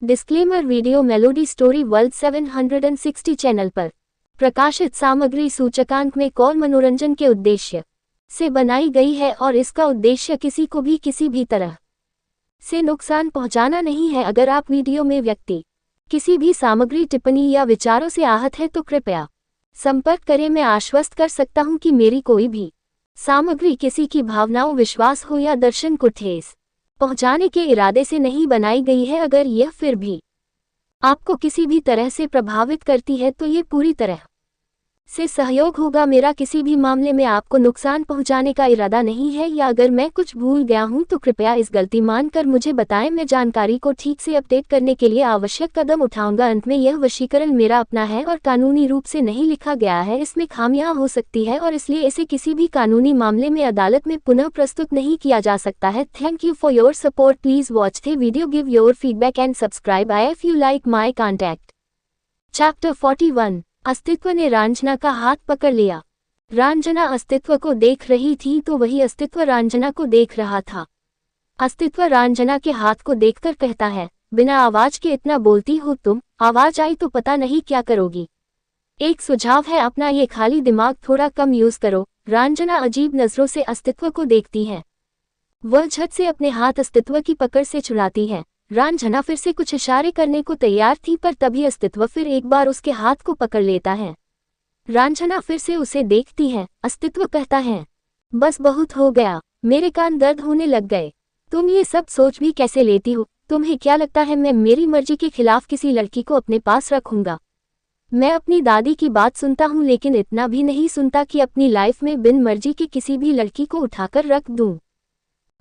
Disclaimer video melody story world 760 channel पर प्रकाशित सामग्री सूचकांक में कौन मनोरंजन के उद्देश्य से बनाई गई है और इसका उद्देश्य किसी को भी किसी भी तरह से नुकसान पहुंचाना नहीं है। अगर आप वीडियो में व्यक्ति किसी भी सामग्री टिप्पणी या विचारों से आहत है तो कृपया संपर्क करें। मैं आश्वस्त कर सकता हूं कि मेरी कोई भी सामग्री किसी की भावनाओं, विश्वास हो या दर्शन को ठेस पहुंचाने के इरादे से नहीं बनाई गई है। अगर यह फिर भी आपको किसी भी तरह से प्रभावित करती है तो ये पूरी तरह से सहयोग होगा। मेरा किसी भी मामले में आपको नुकसान पहुंचाने का इरादा नहीं है, या अगर मैं कुछ भूल गया हूं तो कृपया इस गलती मानकर मुझे बताएं। मैं जानकारी को ठीक से अपडेट करने के लिए आवश्यक कदम उठाऊंगा। अंत में यह वशीकरण मेरा अपना है और कानूनी रूप से नहीं लिखा गया है। इसमें खामियां हो सकती है और इसलिए इसे किसी भी कानूनी मामले में अदालत में पुनः प्रस्तुत नहीं किया जा सकता है। Thank you for your support. Please watch the video, give your feedback and subscribe I if you like my contact. Chapter 41। अस्तित्व ने रांझना का हाथ पकड़ लिया। रांझना अस्तित्व को देख रही थी तो वही अस्तित्व रांझना को देख रहा था। अस्तित्व रांझना के हाथ को देखकर कहता है, बिना आवाज के इतना बोलती हो तुम, आवाज आई तो पता नहीं क्या करोगी। एक सुझाव है, अपना ये खाली दिमाग थोड़ा कम यूज करो। रांझना अजीब नजरों से अस्तित्व को देखती है। वह झट से अपने हाथ अस्तित्व की पकड़ से छुड़ाती है। रांझना फिर से कुछ इशारे करने को तैयार थी, पर तभी अस्तित्व फिर एक बार उसके हाथ को पकड़ लेता है। रांझना फिर से उसे देखती है। अस्तित्व कहता है, बस बहुत हो गया, मेरे कान दर्द होने लग गए। तुम ये सब सोच भी कैसे लेती हो? तुम्हें क्या लगता है मैं मेरी मर्जी के खिलाफ किसी लड़की को अपने पास रखूंगा? मैं अपनी दादी की बात सुनता हूँ, लेकिन इतना भी नहीं सुनता कि अपनी लाइफ में बिन मर्जी के किसी भी लड़की को उठाकर रख दूं।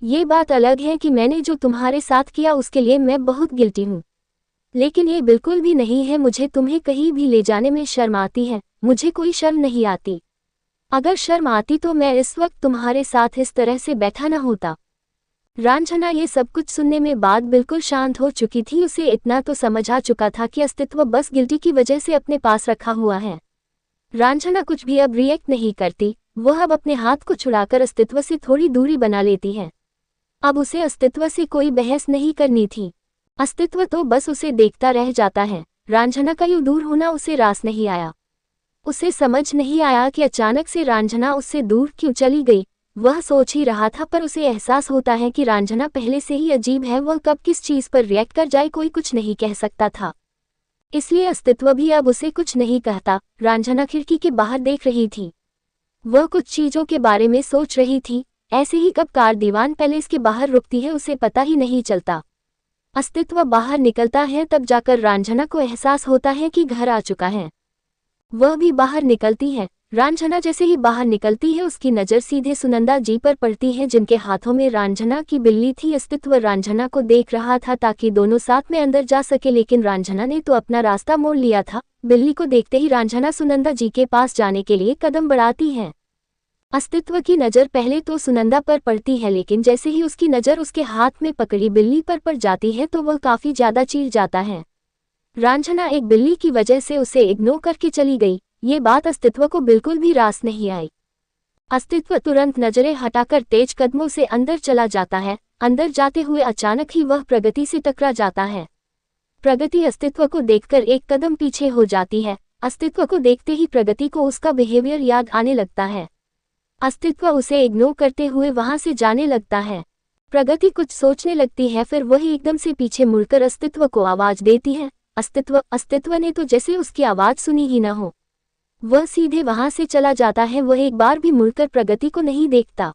ये बात अलग है कि मैंने जो तुम्हारे साथ किया उसके लिए मैं बहुत गिल्टी हूँ, लेकिन ये बिल्कुल भी नहीं है मुझे तुम्हें कहीं भी ले जाने में शर्म आती है। मुझे कोई शर्म नहीं आती। अगर शर्म आती तो मैं इस वक्त तुम्हारे साथ इस तरह से बैठा न होता। रांझना ये सब कुछ सुनने में बाद बिल्कुल शांत हो चुकी थी। उसे इतना तो समझ आ चुका था कि अस्तित्व बस गिल्टी की वजह से अपने पास रखा हुआ है। रांझना कुछ भी अब रिएक्ट नहीं करती। वह अब अपने हाथ को छुड़ाकर अस्तित्व से थोड़ी दूरी बना लेती है। अब उसे अस्तित्व से कोई बहस नहीं करनी थी। अस्तित्व तो बस उसे देखता रह जाता है। रांझना का यूं दूर होना उसे रास नहीं आया। उसे समझ नहीं आया कि अचानक से रांझना उससे दूर क्यों चली गई। वह सोच ही रहा था, पर उसे एहसास होता है कि रांझना पहले से ही अजीब है। वह कब किस चीज पर रिएक्ट कर जाए कोई कुछ नहीं कह सकता था, इसलिए अस्तित्व भी अब उसे कुछ नहीं कहता। रांझना खिड़की के बाहर देख रही थी। वह कुछ चीजों के बारे में सोच रही थी। ऐसे ही कब कार दीवान पैलेस के बाहर रुकती है उसे पता ही नहीं चलता। अस्तित्व बाहर निकलता है, तब जाकर रांझना को एहसास होता है कि घर आ चुका है। वह भी बाहर निकलती है। रांझना जैसे ही बाहर निकलती है उसकी नज़र सीधे सुनंदा जी पर पड़ती है, जिनके हाथों में रांझना की बिल्ली थी। अस्तित्व रांझना को देख रहा था ताकि दोनों साथ में अंदर जा सके, लेकिन रांझना ने तो अपना रास्ता मोड़ लिया था। बिल्ली को देखते ही रांझना सुनंदा जी के पास जाने के लिए कदम बढ़ाती है। अस्तित्व की नज़र पहले तो सुनंदा पर पड़ती है, लेकिन जैसे ही उसकी नज़र उसके हाथ में पकड़ी बिल्ली पर पड़ जाती है तो वह काफ़ी ज़्यादा चीर जाता है। रांझना एक बिल्ली की वजह से उसे इग्नोर करके चली गई। ये बात अस्तित्व को बिल्कुल भी रास नहीं आई। अस्तित्व तुरंत नजरें हटाकर तेज कदमों से अंदर चला जाता है। अंदर जाते हुए अचानक ही वह प्रगति से टकरा जाता है। प्रगति अस्तित्व को देखकर एक कदम पीछे हो जाती है। अस्तित्व को देखते ही प्रगति को उसका बिहेवियर याद आने लगता है। अस्तित्व उसे इग्नोर करते हुए वहां से जाने लगता है। प्रगति कुछ सोचने लगती है, फिर वही एकदम से पीछे मुड़कर अस्तित्व को आवाज देती है। अस्तित्व ने तो जैसे उसकी आवाज सुनी ही न हो। वह सीधे वहां से चला जाता है। वह एक बार भी मुड़कर प्रगति को नहीं देखता।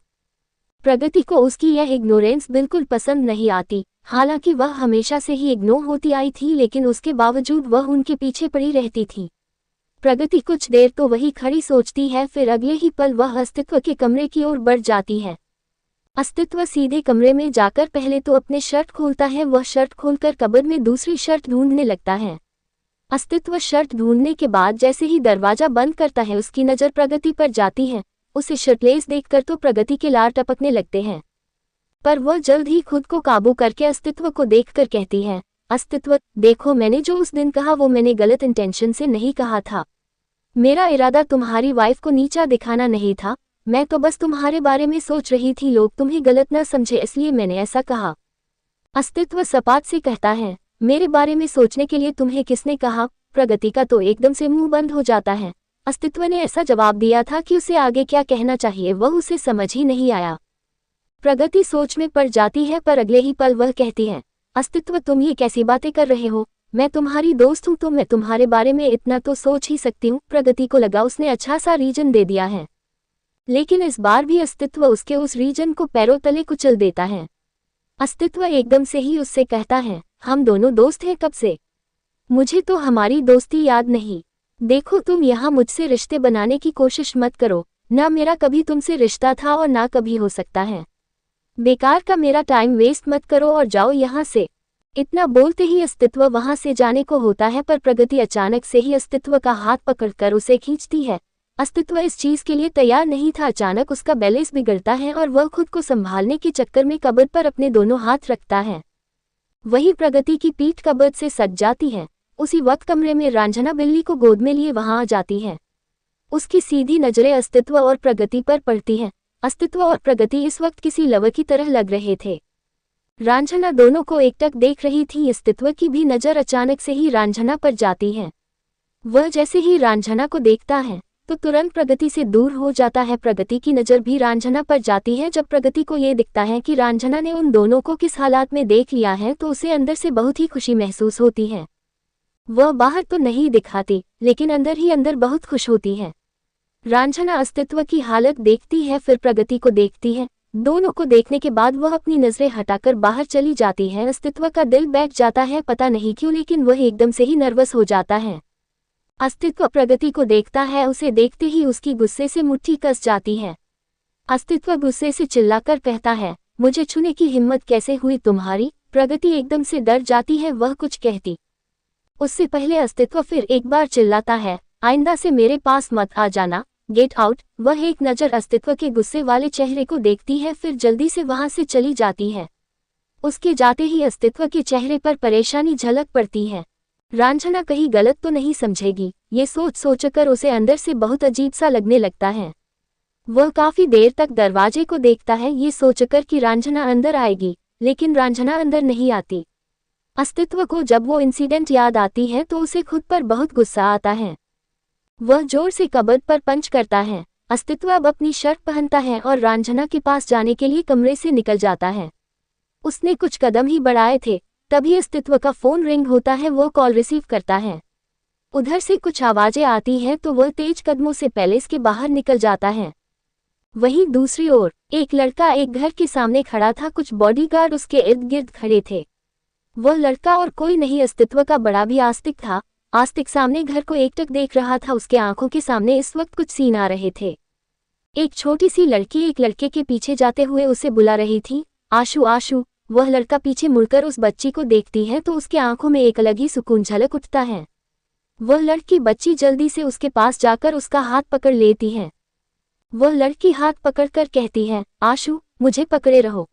प्रगति को उसकी यह इग्नोरेंस बिल्कुल पसंद नहीं आती। हालांकि वह हमेशा से ही इग्नोर होती आई थी, लेकिन उसके बावजूद वह उनके पीछे पड़ी रहती थी। प्रगति कुछ देर तो वही खड़ी सोचती है, फिर अगले ही पल वह अस्तित्व के कमरे की ओर बढ़ जाती है। अस्तित्व सीधे कमरे में जाकर पहले तो अपने शर्ट खोलता है। वह शर्ट खोलकर कबर्ड में दूसरी शर्ट ढूंढने लगता है। अस्तित्व शर्ट ढूंढने के बाद जैसे ही दरवाजा बंद करता है उसकी नज़र प्रगति पर जाती है। उसे शर्टलेस देखकर तो प्रगति के लार टपकने लगते हैं, पर वह जल्द ही खुद को काबू करके अस्तित्व को देखकर कहती है, अस्तित्व देखो, मैंने जो उस दिन कहा वो मैंने गलत इंटेंशन से नहीं कहा था। मेरा इरादा तुम्हारी वाइफ को नीचा दिखाना नहीं था। मैं तो बस तुम्हारे बारे में सोच रही थी, लोग तुम्हें गलत न समझे इसलिए मैंने ऐसा कहा। अस्तित्व सपाट से कहता है। मेरे बारे में सोचने के लिए तुम्हें किसने कहा? प्रगति का तो एकदम से मुंह बंद हो जाता है। अस्तित्व ने ऐसा जवाब दिया था कि उसे आगे क्या कहना चाहिए वह उसे समझ ही नहीं आया। प्रगति सोच में पड़ जाती है पर अगले ही पल वह कहती है, अस्तित्व तुम ये कैसी बातें कर रहे हो? मैं तुम्हारी दोस्त हूँ तो मैं तुम्हारे बारे में इतना तो सोच ही सकती हूँ। प्रगति को लगा उसने अच्छा सा रीजन दे दिया है, लेकिन इस बार भी अस्तित्व उसके उस रीजन को पैरों तले कुचल देता है। अस्तित्व एकदम से ही उससे कहता है, हम दोनों दोस्त हैं कब से? मुझे तो हमारी दोस्ती याद नहीं। देखो तुम यहाँ मुझसे रिश्ते बनाने की कोशिश मत करो, ना मेरा कभी तुमसे रिश्ता था और ना कभी हो सकता है। बेकार का मेरा टाइम वेस्ट मत करो और जाओ यहाँ से। इतना बोलते ही अस्तित्व वहां से जाने को होता है पर प्रगति अचानक से ही अस्तित्व का हाथ पकड़कर उसे खींचती है। अस्तित्व इस चीज के लिए तैयार नहीं था। अचानक उसका बैलेंस बिगड़ता है और वह खुद को संभालने के चक्कर में कबर्ड पर अपने दोनों हाथ रखता है। वही प्रगति की पीठ कबर्ड से सट जाती है। उसी वक्त कमरे में रांझना बिल्ली को गोद में लिए वहां आ जाती है। उसकी सीधी नजरें अस्तित्व और प्रगति पर पड़ती हैं। अस्तित्व और प्रगति इस वक्त किसी लवर की तरह लग रहे थे। रांझना दोनों को एकटक देख रही थी। अस्तित्व की भी नजर अचानक से ही रांझना पर जाती है। वह जैसे ही रांझना को देखता है तो तुरंत प्रगति से दूर हो जाता है। प्रगति की नज़र भी रांझना पर जाती है। जब प्रगति को ये दिखता है कि रांझना ने उन दोनों को किस हालात में देख लिया है तो उसे अंदर से बहुत ही खुशी महसूस होती है। वह बाहर तो नहीं दिखाती लेकिन अंदर ही अंदर बहुत खुश होती है। रांझना अस्तित्व की हालत देखती है, फिर प्रगति को देखती है। दोनों को देखने के बाद वह अपनी नजरें हटाकर बाहर चली जाती है। अस्तित्व का दिल बैठ जाता है, पता नहीं क्यों, लेकिन वह एकदम से ही नर्वस हो जाता है। अस्तित्व प्रगति को देखता है, उसे देखते ही उसकी गुस्से से मुट्ठी कस जाती है। अस्तित्व गुस्से से चिल्लाकर कहता है, मुझे छूने की हिम्मत कैसे हुई तुम्हारी? प्रगति एकदम से डर जाती है, वह कुछ कहती उससे पहले अस्तित्व फिर एक बार चिल्लाता है, आइंदा से मेरे पास मत आ जाना, गेट आउट। वह एक नज़र अस्तित्व के गुस्से वाले चेहरे को देखती है, फिर जल्दी से वहां से चली जाती है। उसके जाते ही अस्तित्व के चेहरे पर परेशानी झलक पड़ती है। रांझना कहीं गलत तो नहीं समझेगी, ये सोच सोचकर उसे अंदर से बहुत अजीब सा लगने लगता है। वह काफी देर तक दरवाजे को देखता है, ये सोचकर कि रांझना अंदर आएगी, लेकिन रांझना अंदर नहीं आती। अस्तित्व को जब वो इंसिडेंट याद आती है तो उसे खुद पर बहुत गुस्सा आता है। वह जोर से कबर्ड पर पंच करता है। अस्तित्व अब अपनी शर्ट पहनता है और रांझना के पास जाने के लिए कमरे से निकल जाता है। उसने कुछ कदम ही बढ़ाए थे, तभी अस्तित्व का फोन रिंग होता है। वो कॉल रिसीव करता है। उधर से कुछ आवाजें आती हैं तो वह तेज कदमों से पैलेस के बाहर निकल जाता है। वहीं दूसरी ओर एक लड़का एक घर के सामने खड़ा था। कुछ बॉडीगार्ड उसके इर्द गिर्द खड़े थे। वह लड़का और कोई नहीं, अस्तित्व का बड़ा भी आस्तिक था। आस्तिक सामने घर को एकटक देख रहा था। उसके आंखों के सामने इस वक्त कुछ सीन आ रहे थे। एक छोटी सी लड़की एक लड़के के पीछे जाते हुए उसे बुला रही थी, आशु आशु। वह लड़का पीछे मुड़कर उस बच्ची को देखती है तो उसके आंखों में एक अलग ही सुकून झलक उठता है। वह लड़की बच्ची जल्दी से उसके पास जाकर उसका हाथ पकड़ लेती है। वह लड़की हाथ पकड़कर कहती है, आशु मुझे पकड़े रहो,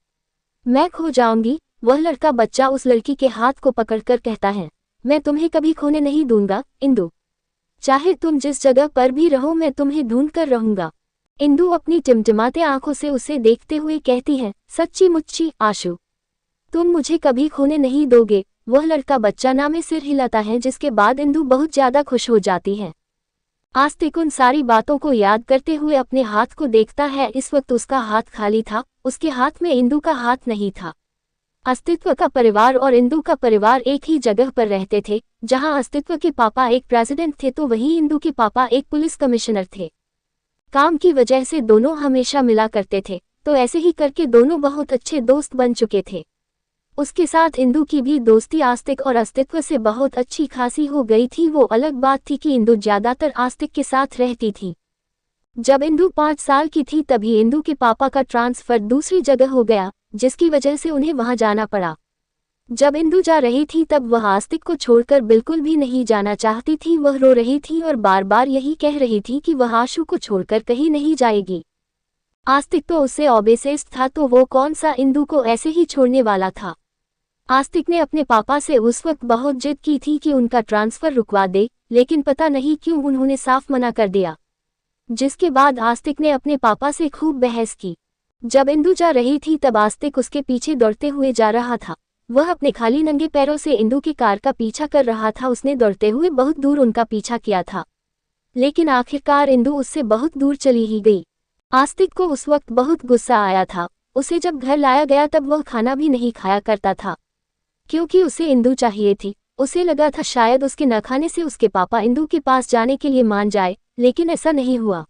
मैं खो जाऊंगी। वह लड़का बच्चा उस लड़की के हाथ को पकड़कर कहता है, मैं तुम्हें कभी खोने नहीं दूंगा इंदु, चाहे तुम जिस जगह पर भी रहो मैं तुम्हें ढूंढ कर रहूंगा। इंदु अपनी टिमटिमाते आंखों से उसे देखते हुए कहती है, सच्ची मुच्ची आशु, तुम मुझे कभी खोने नहीं दोगे। वह लड़का बच्चा ना में सिर हिलाता है, जिसके बाद इंदु बहुत ज्यादा खुश हो जाती है। आस्तिक उन सारी बातों को याद करते हुए अपने हाथ को देखता है। इस वक्त उसका हाथ खाली था, उसके हाथ में इंदु का हाथ नहीं था। अस्तित्व का परिवार और इंदु का परिवार एक ही जगह पर रहते थे। जहां अस्तित्व के पापा एक प्रेसिडेंट थे तो वहीं इंदु के पापा एक पुलिस कमिश्नर थे। काम की वजह से दोनों हमेशा मिला करते थे, तो ऐसे ही करके दोनों बहुत अच्छे दोस्त बन चुके थे। उसके साथ इंदु की भी दोस्ती आस्तिक और अस्तित्व से बहुत अच्छी खासी हो गई थी। वो अलग बात थी कि इंदु ज्यादातर आस्तिक के साथ रहती थी। जब इंदु 5 साल की थी तभी इंदु के पापा का ट्रांसफर दूसरी जगह हो गया, जिसकी वजह से उन्हें वहां जाना पड़ा। जब इंदु जा रही थी तब वह आस्तिक को छोड़कर बिल्कुल भी नहीं जाना चाहती थी। वह रो रही थी और बार बार यही कह रही थी कि वह आशु को छोड़कर कहीं नहीं जाएगी। आस्तिक तो उससे ऑब्सेस्ड था, तो वो कौन सा इंदु को ऐसे ही छोड़ने वाला था। आस्तिक ने अपने पापा से उस वक्त बहुत जिद की थी कि उनका ट्रांसफर रुकवा दे, लेकिन पता नहीं क्यों उन्होंने साफ मना कर दिया, जिसके बाद आस्तिक ने अपने पापा से खूब बहस की। जब इंदु जा रही थी तब आस्तिक उसके पीछे दौड़ते हुए जा रहा था। वह अपने खाली नंगे पैरों से इंदु की कार का पीछा कर रहा था। उसने दौड़ते हुए बहुत दूर उनका पीछा किया था, लेकिन आखिरकार इंदु उससे बहुत दूर चली ही गई। आस्तिक को उस वक्त बहुत गुस्सा आया था। उसे जब घर लाया गया तब वह खाना भी नहीं खाया करता था, क्योंकि उसे इंदु चाहिए थी। उसे लगा था शायद उसके न खाने से उसके पापा इंदु के पास जाने के लिए मान जाए, लेकिन ऐसा नहीं हुआ।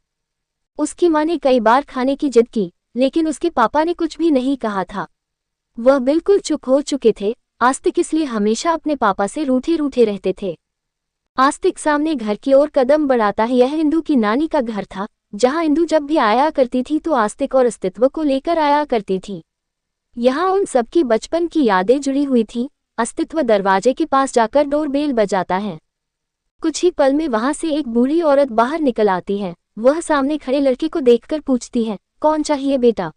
उसकी माँ ने कई बार खाने की जिद की, लेकिन उसके पापा ने कुछ भी नहीं कहा था। वह बिल्कुल चुप हो चुके थे। आस्तिक इसलिए हमेशा अपने पापा से रूठे रूठे रहते थे। आस्तिक सामने घर की ओर कदम बढ़ाता है। यह इंदु की नानी का घर था, जहां इंदु जब भी आया करती थी तो आस्तिक और अस्तित्व को लेकर आया करती थी। यहाँ उन सबकी बचपन की यादें जुड़ी हुई थी। अस्तित्व दरवाजे के पास जाकर डोरबेल बजाता है। कुछ ही पल में वहां से एक बूढ़ी औरत बाहर निकल आती है। वह सामने खड़े लड़के को देखकर पूछती है, कौन चाहिए बेटा?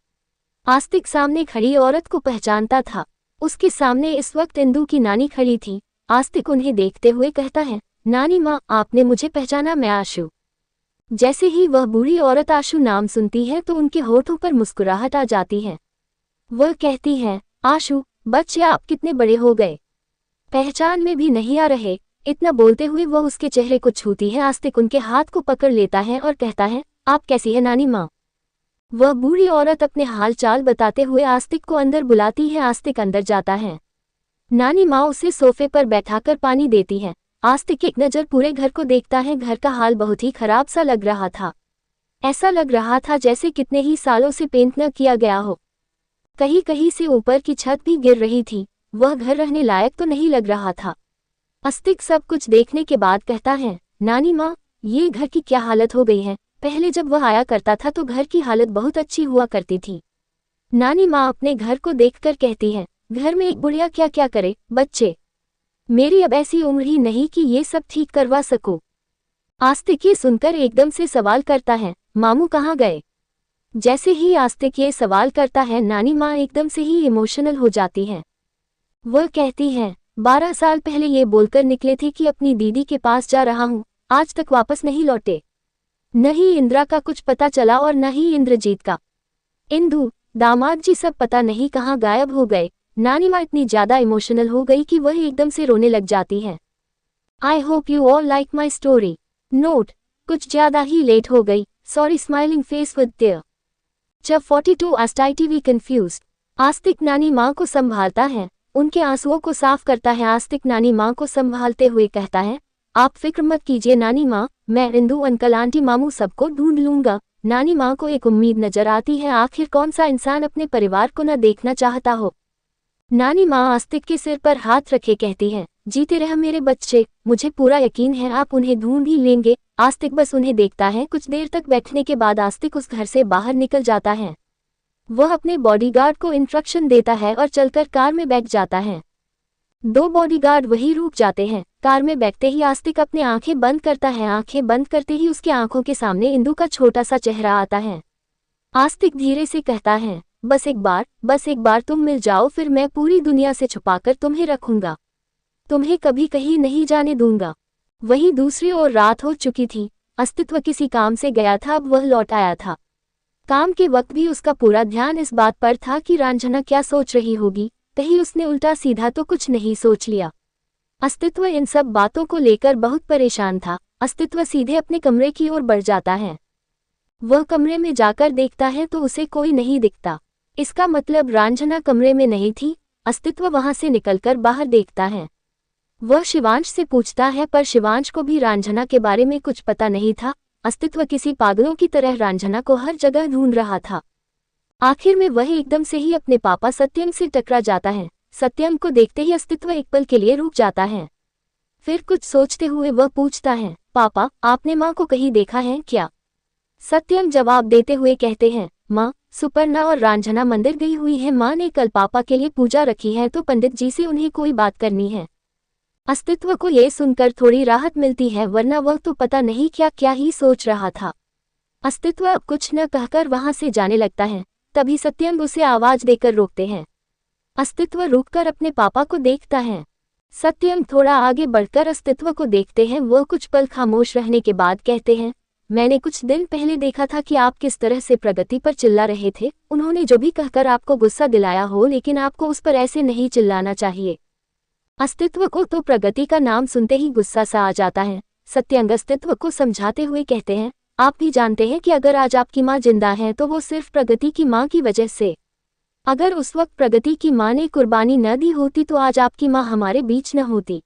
आस्तिक सामने खड़ी औरत को पहचानता था। उसके सामने इस वक्त इंदु की नानी खड़ी थी। आस्तिक उन्हें देखते हुए कहता है, नानी माँ, आपने मुझे पहचाना? मैं आशु। जैसे ही वह बूढ़ी औरत आशु नाम सुनती है तो उनके होठों पर मुस्कुराहट आ जाती है। वह कहती है, आशु बच्चे, आप कितने बड़े हो गए, पहचान में भी नहीं आ रहे। इतना बोलते हुए वह उसके चेहरे को छूती है। आस्तिक उनके हाथ को पकड़ लेता है और कहता है, आप कैसी है नानी माँ? वह बूढ़ी औरत अपने हाल चाल बताते हुए आस्तिक को अंदर बुलाती है। आस्तिक अंदर जाता है। नानी माँ उसे सोफे पर बैठाकर पानी देती है। आस्तिक एक नज़र पूरे घर को देखता है। घर का हाल बहुत ही खराब सा लग रहा था। ऐसा लग रहा था जैसे कितने ही सालों से पेंट न किया गया हो। कहीं कहीं से ऊपर की छत भी गिर रही थी। वह घर रहने लायक तो नहीं लग रहा था। आस्तिक सब कुछ देखने के बाद कहता है, नानी माँ, ये घर की क्या हालत हो गई है? पहले जब वह आया करता था तो घर की हालत बहुत अच्छी हुआ करती थी। नानी माँ अपने घर को देखकर कहती है, घर में एक बुढ़िया क्या क्या करे बच्चे, मेरी अब ऐसी उम्र ही नहीं कि ये सब ठीक करवा सकूं। आस्तिक ये सुनकर एकदम से सवाल करता है, मामू कहाँ गए? जैसे ही आस्तिक ये सवाल करता है, नानी माँ एकदम से ही इमोशनल हो जाती है। वह कहती है, 12 साल पहले ये बोलकर निकले थे कि अपनी दीदी के पास जा रहा हूँ, आज तक वापस नहीं लौटे। न ही इंदिरा का कुछ पता चला और न ही इंद्रजीत का। इंदु, दामाद जी सब पता नहीं कहाँ गायब हो गए। नानी माँ इतनी ज्यादा इमोशनल हो गई कि वह एकदम से रोने लग जाती है। I hope you all like my story. Note, कुछ ज्यादा ही लेट हो गई, sorry. Smiling face with tear. जब 42 ASTITV कंफ्यूज्ड। आस्तिक नानी माँ को संभालता है, उनके आंसुओं को साफ करता है। आस्तिक नानी माँ को संभालते हुए कहता है, आप फिक्र मत कीजिए नानी माँ, मैं इंदु, अंकल, आंटी, मामू सबको ढूंढ लूंगा। नानी माँ को एक उम्मीद नजर आती है। आखिर कौन सा इंसान अपने परिवार को न देखना चाहता हो। नानी माँ आस्तिक के सिर पर हाथ रखे कहती है, जीते रह मेरे बच्चे, मुझे पूरा यकीन है आप उन्हें ढूंढ ही लेंगे। आस्तिक बस उन्हें देखता है। कुछ देर तक बैठने के बाद आस्तिक उस घर से बाहर निकल जाता है। वह अपने बॉडीगार्ड को इंस्ट्रक्शन देता है और चलकर कार में बैठ जाता है। 2 बॉडीगार्ड वहीं रुक जाते हैं। कार में बैठते ही आस्तिक अपनी आंखें बंद करता है। आंखें बंद करते ही उसकी आंखों के सामने इंदु का छोटा सा चेहरा आता है। आस्तिक धीरे से कहता है, बस एक बार तुम मिल जाओ, फिर मैं पूरी दुनिया से छुपाकर तुम्हें रखूंगा, तुम्हें कभी कहीं नहीं जाने दूंगा। वहीं दूसरी ओर रात हो चुकी थी। अस्तित्व किसी काम से गया था, अब वह लौट आया था। काम के वक्त भी उसका पूरा ध्यान इस बात पर था कि रंजना क्या सोच रही होगी। कहीं उसने उल्टा सीधा तो कुछ नहीं सोच लिया। अस्तित्व इन सब बातों को लेकर बहुत परेशान था। अस्तित्व सीधे अपने कमरे की ओर बढ़ जाता है। वह कमरे में जाकर देखता है तो उसे कोई नहीं दिखता। इसका मतलब रंजना कमरे में नहीं थी। अस्तित्व वहां से निकलकर बाहर देखता है। वह शिवांश से पूछता है, पर शिवांश को भी रंजना के बारे में कुछ पता नहीं था। अस्तित्व किसी पागलों की तरह रंजना को हर जगह ढूंढ रहा था। आखिर में वह एकदम से ही अपने पापा सत्यम से टकरा जाता है। सत्यम को देखते ही अस्तित्व एक पल के लिए रुक जाता है। फिर कुछ सोचते हुए वह पूछता है, पापा, आपने माँ को कहीं देखा है क्या? सत्यम जवाब देते हुए कहते हैं, माँ, सुपर्णा और रंजना मंदिर गई हुई है। माँ ने कल पापा के लिए पूजा रखी है तो पंडित जी से उन्हें कोई बात करनी है। अस्तित्व को ये सुनकर थोड़ी राहत मिलती है, वरना वह तो पता नहीं क्या क्या ही सोच रहा था। अस्तित्व अब कुछ न कहकर वहां से जाने लगता है। तभी सत्यम उसे आवाज देकर रोकते हैं। अस्तित्व रुककर अपने पापा को देखता है। सत्यम थोड़ा आगे बढ़कर अस्तित्व को देखते हैं। वह कुछ पल खामोश रहने के बाद कहते हैं, मैंने कुछ दिन पहले देखा था कि आप किस तरह से प्रगति पर चिल्ला रहे थे। उन्होंने जो भी कहकर आपको गुस्सा दिलाया हो, लेकिन आपको उस पर ऐसे नहीं चिल्लाना चाहिए। अस्तित्व को तो प्रगति का नाम सुनते ही गुस्सा सा आ जाता है। सत्यंग अस्तित्व को समझाते हुए कहते हैं, आप भी जानते हैं कि अगर आज आपकी माँ जिंदा है तो वो सिर्फ प्रगति की माँ की वजह से। अगर उस वक्त प्रगति की माँ ने कुर्बानी न दी होती तो आज आपकी माँ हमारे बीच न होती।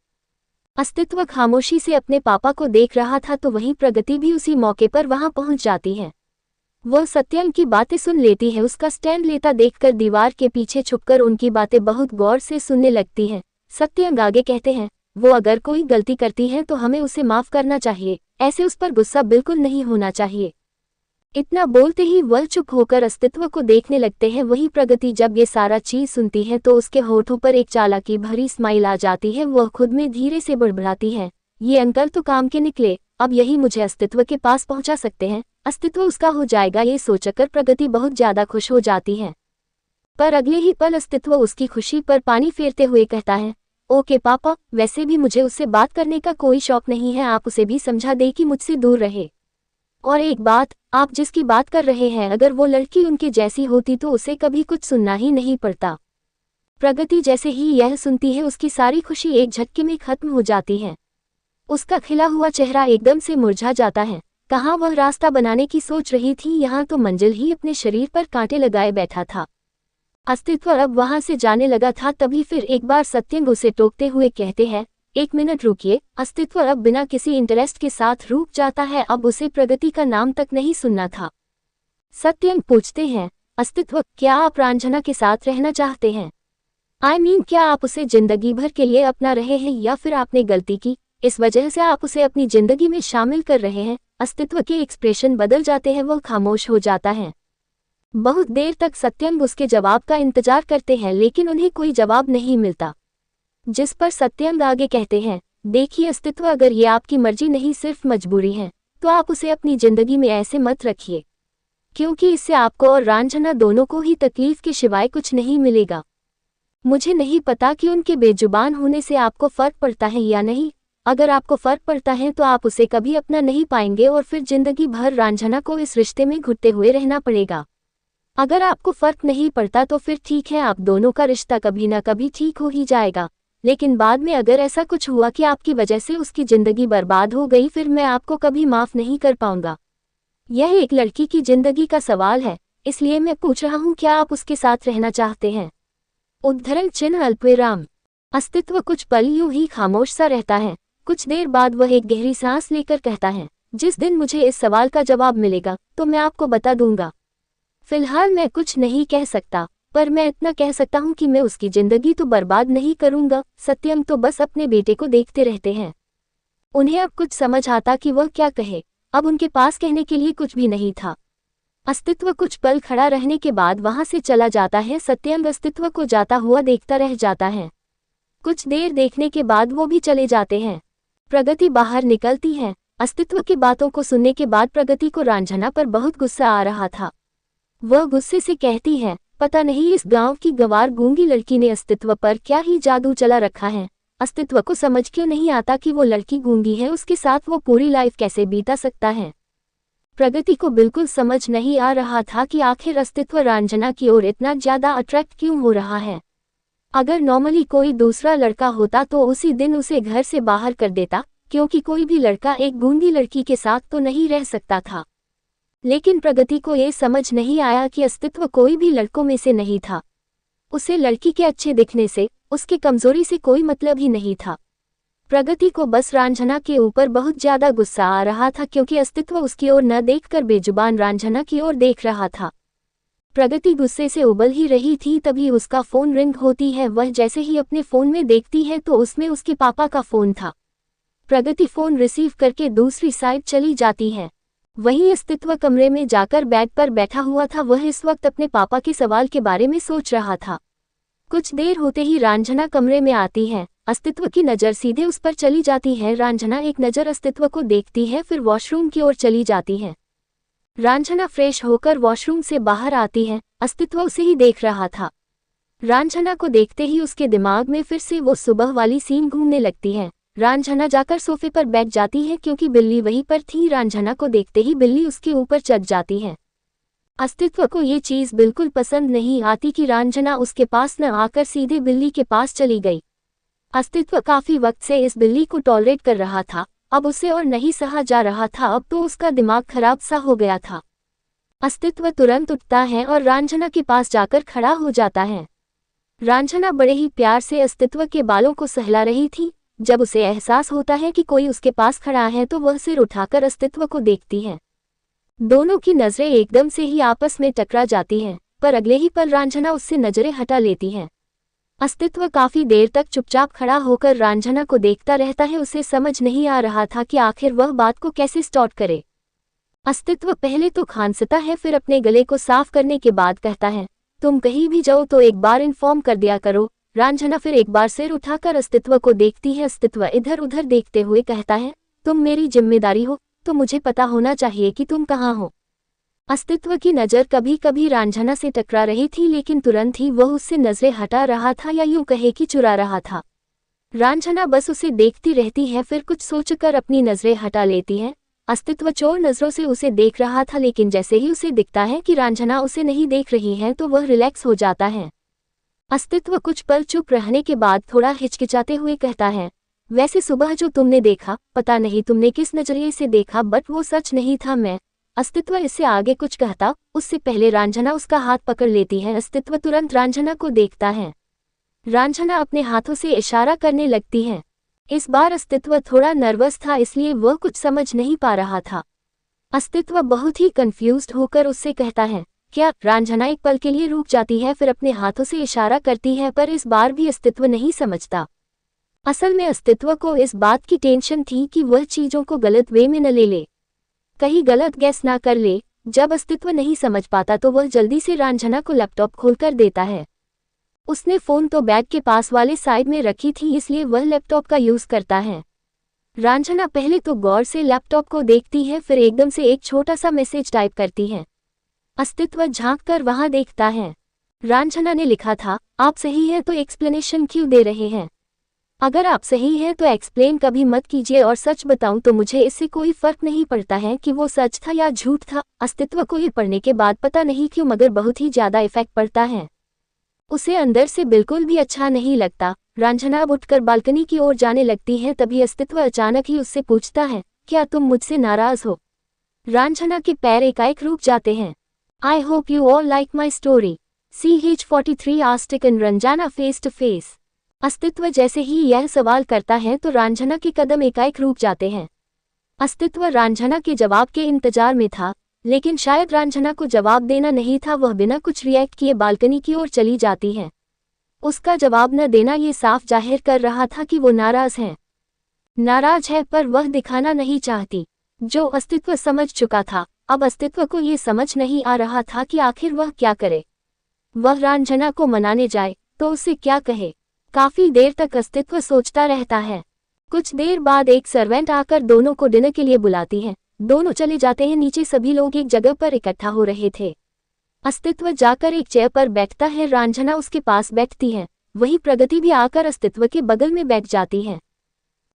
अस्तित्व खामोशी से अपने पापा को देख रहा था तो वहीं प्रगति भी उसी मौके पर वहां पहुंच जाती है। वह सत्यम की बातें सुन लेती है। उसका स्टैंड लेता देखकर दीवार के पीछे छुपकर उनकी बातें बहुत गौर से सुनने लगती है। सत्यम आगे कहते हैं, वो अगर कोई गलती करती है तो हमें उसे माफ करना चाहिए, ऐसे उस पर गुस्सा बिल्कुल नहीं होना चाहिए। इतना बोलते ही वह चुप होकर अस्तित्व को देखने लगते हैं। वही प्रगति जब ये सारा चीज सुनती है तो उसके होठों पर एक चालाकी भरी स्माइल आ जाती है। वह खुद में धीरे से बड़बड़ाती है, ये अंकल तो काम के निकले, अब यही मुझे अस्तित्व के पास पहुंचा सकते हैं, अस्तित्व उसका हो जाएगा। ये सोचकर प्रगति बहुत ज्यादा खुश हो जाती है। पर अगले ही पल अस्तित्व उसकी खुशी पर पानी फेरते हुए कहता है, ओके पापा, वैसे भी मुझे उससे बात करने का कोई शौक नहीं है, आप उसे भी समझा दे कि मुझसे दूर रहे। और एक बात, आप जिसकी बात कर रहे हैं, अगर वो लड़की उनके जैसी होती तो उसे कभी कुछ सुनना ही नहीं पड़ता। प्रगति जैसे ही यह सुनती है उसकी सारी खुशी एक झटके में खत्म हो जाती है। उसका खिला हुआ चेहरा एकदम से मुरझा जाता है। कहाँ वह रास्ता बनाने की सोच रही थी, यहाँ तो मंजिल ही अपने शरीर पर कांटे लगाए बैठा था। अस्तित्व अब वहां से जाने लगा था, तभी फिर एक बार सत्यंग उसे टोकते हुए कहते हैं, एक मिनट रुकिए। अस्तित्व अब बिना किसी इंटरेस्ट के साथ रुक जाता है। अब उसे प्रगति का नाम तक नहीं सुनना था। सत्यंग पूछते हैं, अस्तित्व, क्या आप रंजना के साथ रहना चाहते हैं? क्या आप उसे जिंदगी भर के लिए अपना रहे हैं, या फिर आपने गलती की, इस वजह से आप उसे अपनी जिंदगी में शामिल कर रहे हैं? अस्तित्व के एक्सप्रेशन बदल जाते हैं, वह खामोश हो जाता है। बहुत देर तक सत्यंग उसके जवाब का इंतजार करते हैं, लेकिन उन्हें कोई जवाब नहीं मिलता। जिस पर सत्यंग आगे कहते हैं, देखिए अस्तित्व, अगर ये आपकी मर्जी नहीं सिर्फ मजबूरी है तो आप उसे अपनी जिंदगी में ऐसे मत रखिए, क्योंकि इससे आपको और रंजना दोनों को ही तकलीफ के सिवाय कुछ नहीं मिलेगा। मुझे नहीं पता कि उनके बेजुबान होने से आपको फर्क पड़ता है या नहीं। अगर आपको फर्क पड़ता है तो आप उसे कभी अपना नहीं पाएंगे और फिर जिंदगी भर रंजना को इस रिश्ते में घुटते हुए रहना पड़ेगा। अगर आपको फर्क नहीं पड़ता तो फिर ठीक है, आप दोनों का रिश्ता कभी ना कभी ठीक हो ही जाएगा, लेकिन बाद में अगर ऐसा कुछ हुआ कि आपकी वजह से उसकी जिंदगी बर्बाद हो गई, फिर मैं आपको कभी माफ नहीं कर पाऊंगा। यह एक लड़की की जिंदगी का सवाल है, इसलिए मैं पूछ रहा हूं, क्या आप उसके साथ रहना चाहते हैं? उद्धरण चिन्ह अल्पविराम। अस्तित्व कुछ पल यूं ही खामोश सा रहता है। कुछ देर बाद वह एक गहरी सांस लेकर कहता है, जिस दिन मुझे इस सवाल का जवाब मिलेगा तो मैं आपको बता दूंगा। फिलहाल मैं कुछ नहीं कह सकता, पर मैं इतना कह सकता हूँ कि मैं उसकी जिंदगी तो बर्बाद नहीं करूंगा। सत्यम तो बस अपने बेटे को देखते रहते हैं। उन्हें अब कुछ समझ आता कि वह क्या कहे। अब उनके पास कहने के लिए कुछ भी नहीं था। अस्तित्व कुछ पल खड़ा रहने के बाद वहां से चला जाता है। सत्यम अस्तित्व को जाता हुआ देखता रह जाता है। कुछ देर देखने के बाद वो भी चले जाते हैं। प्रगति बाहर निकलती है। अस्तित्व की बातों को सुनने के बाद प्रगति को रंजना पर बहुत गुस्सा आ रहा था। वह गुस्से से कहती है, पता नहीं इस गांव की गंवार गूंगी लड़की ने अस्तित्व पर क्या ही जादू चला रखा है। अस्तित्व को समझ क्यों नहीं आता कि वो लड़की गूंगी है, उसके साथ वो पूरी लाइफ कैसे बीता सकता है। प्रगति को बिल्कुल समझ नहीं आ रहा था कि आखिर अस्तित्व रंजना की ओर इतना ज्यादा अट्रैक्ट क्यों हो रहा है। अगर नॉर्मली कोई दूसरा लड़का होता तो उसी दिन उसे घर से बाहर कर देता, क्योंकि कोई भी लड़का एक गूंगी लड़की के साथ तो नहीं रह सकता था। लेकिन प्रगति को ये समझ नहीं आया कि अस्तित्व कोई भी लड़कों में से नहीं था। उसे लड़की के अच्छे दिखने से, उसकी कमजोरी से कोई मतलब ही नहीं था। प्रगति को बस रंजना के ऊपर बहुत ज्यादा गुस्सा आ रहा था, क्योंकि अस्तित्व उसकी ओर न देखकर बेजुबान रंजना की ओर देख रहा था। प्रगति गुस्से से उबल ही रही थी, तभी उसका फोन रिंग होती है। वह जैसे ही अपने फोन में देखती है तो उसमें उसके पापा का फोन था। प्रगति फोन रिसीव करके दूसरी साइड चली जाती है। वहीं अस्तित्व कमरे में जाकर बेड पर बैठा हुआ था। वह इस वक्त अपने पापा के सवाल के बारे में सोच रहा था। कुछ देर होते ही रंजना कमरे में आती है। अस्तित्व की नज़र सीधे उस पर चली जाती है। रंजना एक नज़र अस्तित्व को देखती है, फिर वॉशरूम की ओर चली जाती है। रंजना फ्रेश होकर वॉशरूम से बाहर आती है। अस्तित्व उसे ही देख रहा था। रंजना को देखते ही उसके दिमाग में फिर से वो सुबह वाली सीन घूमने लगती है। रांझना जाकर सोफे पर बैठ जाती है क्योंकि बिल्ली वहीं पर थी। रांझना को देखते ही बिल्ली उसके ऊपर चढ़ जाती है। अस्तित्व को ये चीज़ बिल्कुल पसंद नहीं आती कि रांझना उसके पास न आकर सीधे बिल्ली के पास चली गई। अस्तित्व काफी वक्त से इस बिल्ली को टॉलरेट कर रहा था, अब उसे और नहीं सहा जा रहा था। अब तो उसका दिमाग खराब सा हो गया था। अस्तित्व तुरंत उठता है और रांझना के पास जाकर खड़ा हो जाता है। रांझना बड़े ही प्यार से अस्तित्व के बालों को सहला रही थी। जब उसे एहसास होता है कि कोई उसके पास खड़ा है तो वह सिर उठाकर अस्तित्व को देखती है। दोनों की नजरें एकदम से ही आपस में टकरा जाती हैं, पर अगले ही पल रांझना उससे नजरें हटा लेती है। अस्तित्व काफी देर तक चुपचाप खड़ा होकर रांझना को देखता रहता है। उसे समझ नहीं आ रहा था कि आखिर वह बात को कैसे स्टार्ट करे। अस्तित्व पहले तो खांसता है, फिर अपने गले को साफ करने के बाद कहता है, तुम कहीं भी जाओ तो एक बार इन्फॉर्म कर दिया करो। रांझना फिर एक बार सिर उठाकर अस्तित्व को देखती है। अस्तित्व इधर उधर देखते हुए कहता है, तुम मेरी जिम्मेदारी हो तो मुझे पता होना चाहिए कि तुम कहाँ हो। अस्तित्व की नज़र कभी कभी रांझना से टकरा रही थी, लेकिन तुरंत ही वह उससे नजरें हटा रहा था, या यूं कहे कि चुरा रहा था। रांझना बस उसे देखती रहती है, फिर कुछ सोचकर अपनी नजरें हटा लेती है। अस्तित्व चोर नजरों से उसे देख रहा था, लेकिन जैसे ही उसे दिखता है कि रांझना उसे नहीं देख रही है तो वह रिलैक्स हो जाता है। अस्तित्व कुछ पल चुप रहने के बाद थोड़ा हिचकिचाते हुए कहता है, वैसे सुबह जो तुमने देखा, पता नहीं तुमने किस नजरिए से देखा, बट वो सच नहीं था। मैं अस्तित्व इससे आगे कुछ कहता उससे पहले रांझना उसका हाथ पकड़ लेती है। अस्तित्व तुरंत रांझना को देखता है। रांझना अपने हाथों से इशारा करने लगती है। इस बार अस्तित्व थोड़ा नर्वस था, इसलिए वह कुछ समझ नहीं पा रहा था। अस्तित्व बहुत ही कंफ्यूज्ड होकर उससे कहता है, क्या? रांझना एक पल के लिए रुक जाती है, फिर अपने हाथों से इशारा करती है, पर इस बार भी अस्तित्व नहीं समझता। असल में अस्तित्व को इस बात की टेंशन थी कि वह चीजों को गलत वे में न ले ले, कहीं गलत गैस ना कर ले। जब अस्तित्व नहीं समझ पाता तो वह जल्दी से रांझना को लैपटॉप खोलकर देता है। उसने फोन तो बैग के पास वाले साइड में रखी थी, इसलिए वह लैपटॉप का यूज करता है। रांझना पहले तो गौर से लैपटॉप को देखती है, फिर एकदम से एक छोटा सा मैसेज टाइप करती है। अस्तित्व झांक कर वहां देखता है। रांझना ने लिखा था, आप सही हैं तो एक्सप्लेनेशन क्यों दे रहे हैं? अगर आप सही हैं तो एक्सप्लेन कभी मत कीजिए, और सच बताऊं तो मुझे इससे कोई फर्क नहीं पड़ता है कि वो सच था या झूठ था। अस्तित्व को ये पढ़ने के बाद पता नहीं क्यों मगर बहुत ही ज्यादा इफेक्ट पड़ता है। उसे अंदर से बिल्कुल भी अच्छा नहीं लगता। रांझना अब उठकर बालकनी की ओर जाने लगती है, तभी अस्तित्व अचानक ही उससे पूछता है, क्या तुम मुझसे नाराज हो? रांझना के पैर एकाएक रुक जाते हैं। I hope you all like my story. CH43 Astik in Ranjana face to face. अस्तित्व जैसे ही यह सवाल करता है तो रांझना के कदम एकाएक रुक जाते हैं। अस्तित्व रांझना के जवाब के इंतजार में था, लेकिन शायद रांझना को जवाब देना नहीं था। वह बिना कुछ रिएक्ट किए बालकनी की ओर चली जाती है। उसका जवाब न देना ये साफ जाहिर कर रहा था कि वो नाराज है, पर वह दिखाना नहीं चाहती, जो अस्तित्व समझ चुका था। अब अस्तित्व को ये समझ नहीं आ रहा था कि आखिर वह क्या करे। वह रांझना को मनाने जाए तो उसे क्या कहे। काफी देर तक अस्तित्व सोचता रहता है। कुछ देर बाद एक सर्वेंट आकर दोनों को डिनर के लिए बुलाती है। दोनों चले जाते हैं। नीचे सभी लोग एक जगह पर इकट्ठा हो रहे थे। अस्तित्व जाकर एक चेयर पर बैठता है। रांझना उसके पास बैठती है। वही प्रगति भी आकर अस्तित्व के बगल में बैठ जाती है।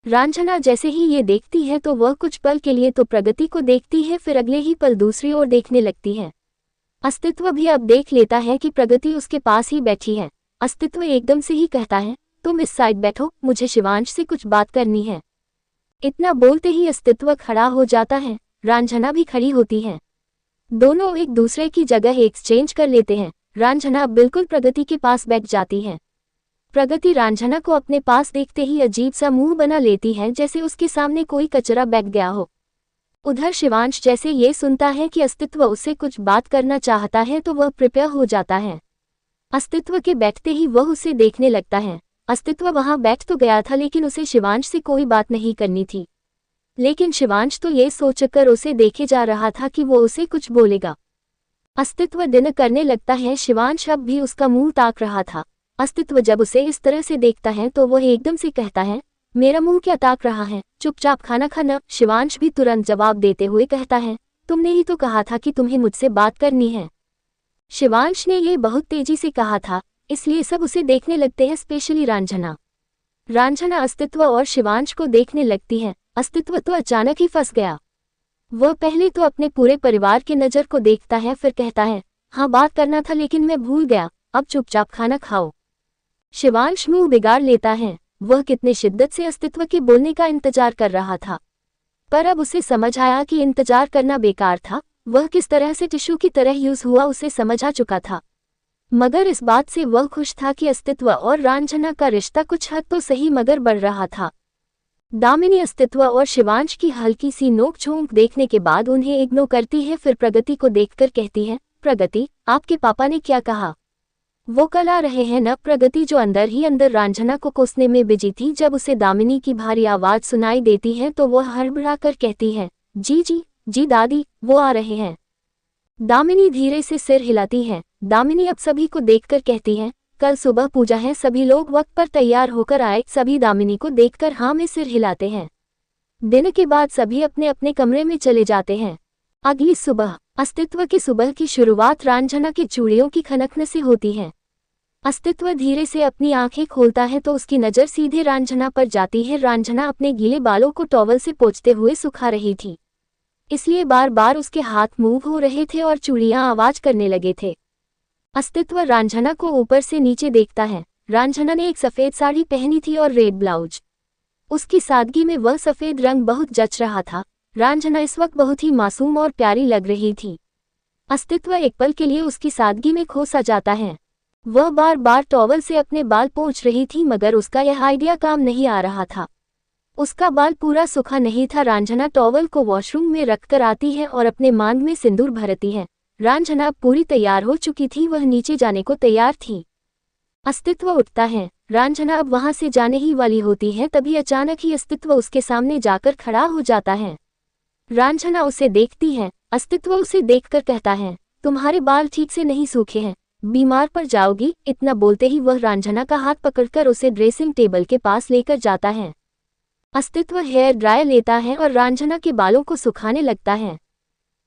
रांझना जैसे ही ये देखती है तो वह कुछ पल के लिए तो प्रगति को देखती है, फिर अगले ही पल दूसरी ओर देखने लगती है। अस्तित्व भी अब देख लेता है कि प्रगति उसके पास ही बैठी है। अस्तित्व एकदम से ही कहता है, तुम इस साइड बैठो, मुझे शिवांश से कुछ बात करनी है। इतना बोलते ही अस्तित्व खड़ा हो जाता है। रांझना भी खड़ी होती है। दोनों एक दूसरे की जगह एक्सचेंज कर लेते हैं। रांझना बिल्कुल प्रगति के पास बैठ जाती है। प्रगति रांझना को अपने पास देखते ही अजीब सा मुंह बना लेती है, जैसे उसके सामने कोई कचरा बैठ गया हो। उधर शिवांश जैसे ये सुनता है कि अस्तित्व उससे कुछ बात करना चाहता है तो वह प्रिपेयर हो जाता है। अस्तित्व के बैठते ही वह उसे देखने लगता है। अस्तित्व वहां बैठ तो गया था, लेकिन उसे शिवांश से कोई बात नहीं करनी थी। लेकिन शिवांश तो ये सोचकर उसे देखे जा रहा था कि वो उसे कुछ बोलेगा। अस्तित्व डिनर करने लगता है। शिवांश अब भी उसका मुंह ताक रहा था। अस्तित्व जब उसे इस तरह से देखता है तो वह एकदम से कहता है, मेरा मुंह क्या ताक रहा है, चुपचाप खाना खाना। शिवांश भी तुरंत जवाब देते हुए कहता है, तुमने ही तो कहा था कि तुम्हें मुझसे बात करनी है। शिवांश ने यह बहुत तेजी से कहा था, इसलिए सब उसे देखने लगते हैं, स्पेशली रांझना। रंजना अस्तित्व और शिवांश को देखने लगती है। अस्तित्व तो अचानक ही फंस गया। वह पहले तो अपने पूरे परिवार के नज़र को देखता है, फिर कहता है, हाँ बात करना था लेकिन मैं भूल गया, अब चुपचाप खाना खाओ। शिवांश मुंह बिगाड़ लेता है। वह कितने शिद्दत से अस्तित्व के बोलने का इंतजार कर रहा था, पर अब उसे समझ आया कि इंतजार करना बेकार था। वह किस तरह से टिश्यू की तरह यूज हुआ उसे समझ आ चुका था, मगर इस बात से वह खुश था कि अस्तित्व और रंजना का रिश्ता कुछ हद तो सही मगर बढ़ रहा था। दामिनी अस्तित्व और शिवांश की हल्की सी नोक-झोंक देखने के बाद उन्हें इग्नोर करती है, फिर प्रगति को देखकर कहती है, प्रगति, आपके पापा ने क्या कहा? वो कल आ रहे हैं न? प्रगति जो अंदर ही अंदर रंजना को कोसने में बिजी थी, जब उसे दामिनी की भारी आवाज सुनाई देती है तो वह हड़बड़ाकर कहती है, जी दादी, वो आ रहे हैं। दामिनी धीरे से सिर हिलाती है। दामिनी अब सभी को देखकर कहती है, कल सुबह पूजा है, सभी लोग वक्त पर तैयार होकर आए। सभी दामिनी को देखकर हाँ में सिर हिलाते हैं। दिन के बाद सभी अपने अपने कमरे में चले जाते हैं। अगली सुबह अस्तित्व की सुबह की शुरुआत रंजना के चूड़ियों की खनकने से होती है। अस्तित्व धीरे से अपनी आंखें खोलता है तो उसकी नज़र सीधे रंजना पर जाती है। रंजना अपने गीले बालों को टॉवल से पोंछते हुए सुखा रही थी, इसलिए बार बार उसके हाथ मूव हो रहे थे और चूड़ियां आवाज करने लगे थे। अस्तित्व रंजना को ऊपर से नीचे देखता है। रंजना ने एक सफ़ेद साड़ी पहनी थी और रेड ब्लाउज। उसकी सादगी में वह सफ़ेद रंग बहुत जच रहा था। रंजना इस वक्त बहुत ही मासूम और प्यारी लग रही थी। अस्तित्व एक पल के लिए उसकी सादगी में खो सा जाता है। वह बार बार टॉवल से अपने बाल पोंछ रही थी, मगर उसका यह आइडिया काम नहीं आ रहा था। उसका बाल पूरा सूखा नहीं था। रंजना टॉवल को वॉशरूम में रखकर आती है और अपने मांग में सिंदूर भरती है। रंजना अब पूरी तैयार हो चुकी थी, वह नीचे जाने को तैयार थी। अस्तित्व उठता है। रंजना अब वहां से जाने ही वाली होती है, तभी अचानक ही अस्तित्व उसके सामने जाकर खड़ा हो जाता है। रंजना उसे देखती है। अस्तित्व उसे देखकर कहता है, तुम्हारे बाल ठीक से नहीं सूखे हैं, बीमार पड़ जाओगी। इतना बोलते ही वह रंजना का हाथ पकड़कर उसे ड्रेसिंग टेबल के पास लेकर जाता है। अस्तित्व हेयर ड्रायर लेता है और रंजना के बालों को सुखाने लगता है।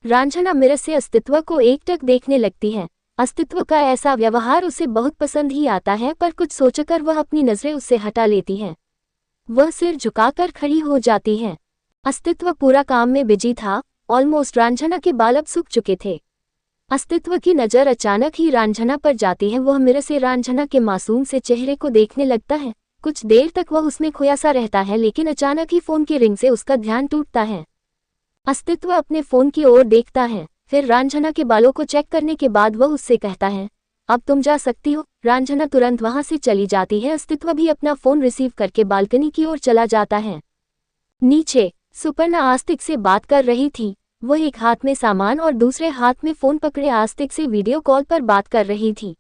रंजना मिरर से अस्तित्व को एकटक देखने लगती है। अस्तित्व का ऐसा व्यवहार उसे बहुत पसंद ही आता है, पर कुछ सोचकर वह अपनी नजरें उससे हटा लेती है। वह सिर झुकाकर खड़ी हो जाती है। अस्तित्व पूरा काम में बिजी था। ऑलमोस्ट रंजना के बाल अब सूख चुके थे। अस्तित्व की नज़र अचानक ही रंजना पर जाती है। वह मिरर से रंजना के मासूम से चेहरे को देखने लगता है। कुछ देर तक वह उसमें खोया सा रहता है, लेकिन अचानक ही फोन की रिंग से उसका ध्यान टूटता है। अस्तित्व अपने फोन की ओर देखता है, फिर रंजना के बालों को चेक करने के बाद वह उससे कहता है, अब तुम जा सकती हो। रंजना तुरंत वहां से चली जाती है। अस्तित्व भी अपना फोन रिसीव करके बालकनी की ओर चला जाता है। नीचे सुपर्णा आस्तिक से बात कर रही थी। वह एक हाथ में सामान और दूसरे हाथ में फोन पकड़े आस्तिक से वीडियो कॉल पर बात कर रही थी।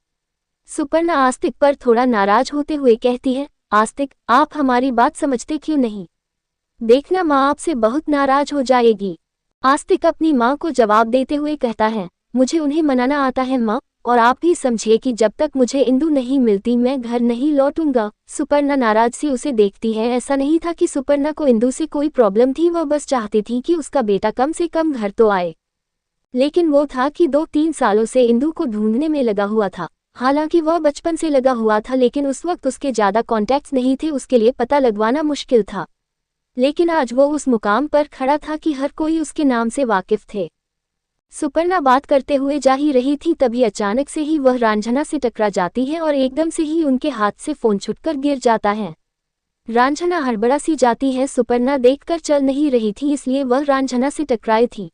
सुपर्णा आस्तिक पर थोड़ा नाराज होते हुए कहती है, आस्तिक, आप हमारी बात समझते क्यों नहीं? देखना माँ आपसे बहुत नाराज हो जाएगी। आस्तिक अपनी माँ को जवाब देते हुए कहता है, मुझे उन्हें मनाना आता है माँ, और आप भी समझिए कि जब तक मुझे इंदु नहीं मिलती मैं घर नहीं लौटूंगा। सुपर्णा नाराज सी उसे देखती है। ऐसा नहीं था कि सुपर्णा को इंदु से कोई प्रॉब्लम थी, वह बस चाहती थी कि उसका बेटा कम से कम घर तो आए। लेकिन वो था कि 2-3 सालों से इंदु को ढूंढने में लगा हुआ था। हालांकि वह बचपन से लगा हुआ था, लेकिन उस वक्त उसके ज़्यादा कॉन्टैक्ट्स नहीं थे, उसके लिए पता लगवाना मुश्किल था। लेकिन आज वो उस मुकाम पर खड़ा था कि हर कोई उसके नाम से वाकिफ थे। सुपर्णा बात करते हुए जा ही रही थी, तभी अचानक से ही वह रंजना से टकरा जाती है और एकदम से ही उनके हाथ से फोन छूटकर गिर जाता है। रंजना हड़बड़ा सी जाती है। सुपर्णा देखकर चल नहीं रही थी, इसलिए वह रंजना से टकराई थी।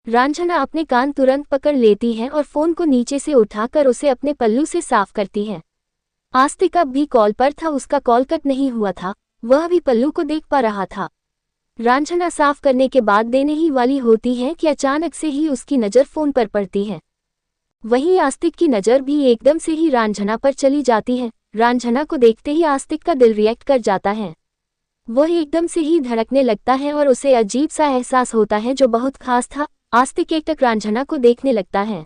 रंजना अपने कान तुरंत पकड़ लेती है और फोन को नीचे से उठाकर उसे अपने पल्लू से साफ करती है। आस्तिक अब भी कॉल पर था, उसका कॉल कट नहीं हुआ था, वह भी पल्लू को देख पा रहा था। रंजना साफ करने के बाद देने ही वाली होती है कि अचानक से ही उसकी नज़र फोन पर पड़ती है। वहीं आस्तिक की नज़र भी एकदम से ही रंजना पर चली जाती है। रंजना को देखते ही आस्तिक का दिल रिएक्ट कर जाता है। वह एकदम से ही धड़कने लगता है और उसे अजीब सा एहसास होता है जो बहुत खास था। आस्तिक एकटक रंजना को देखने लगता है।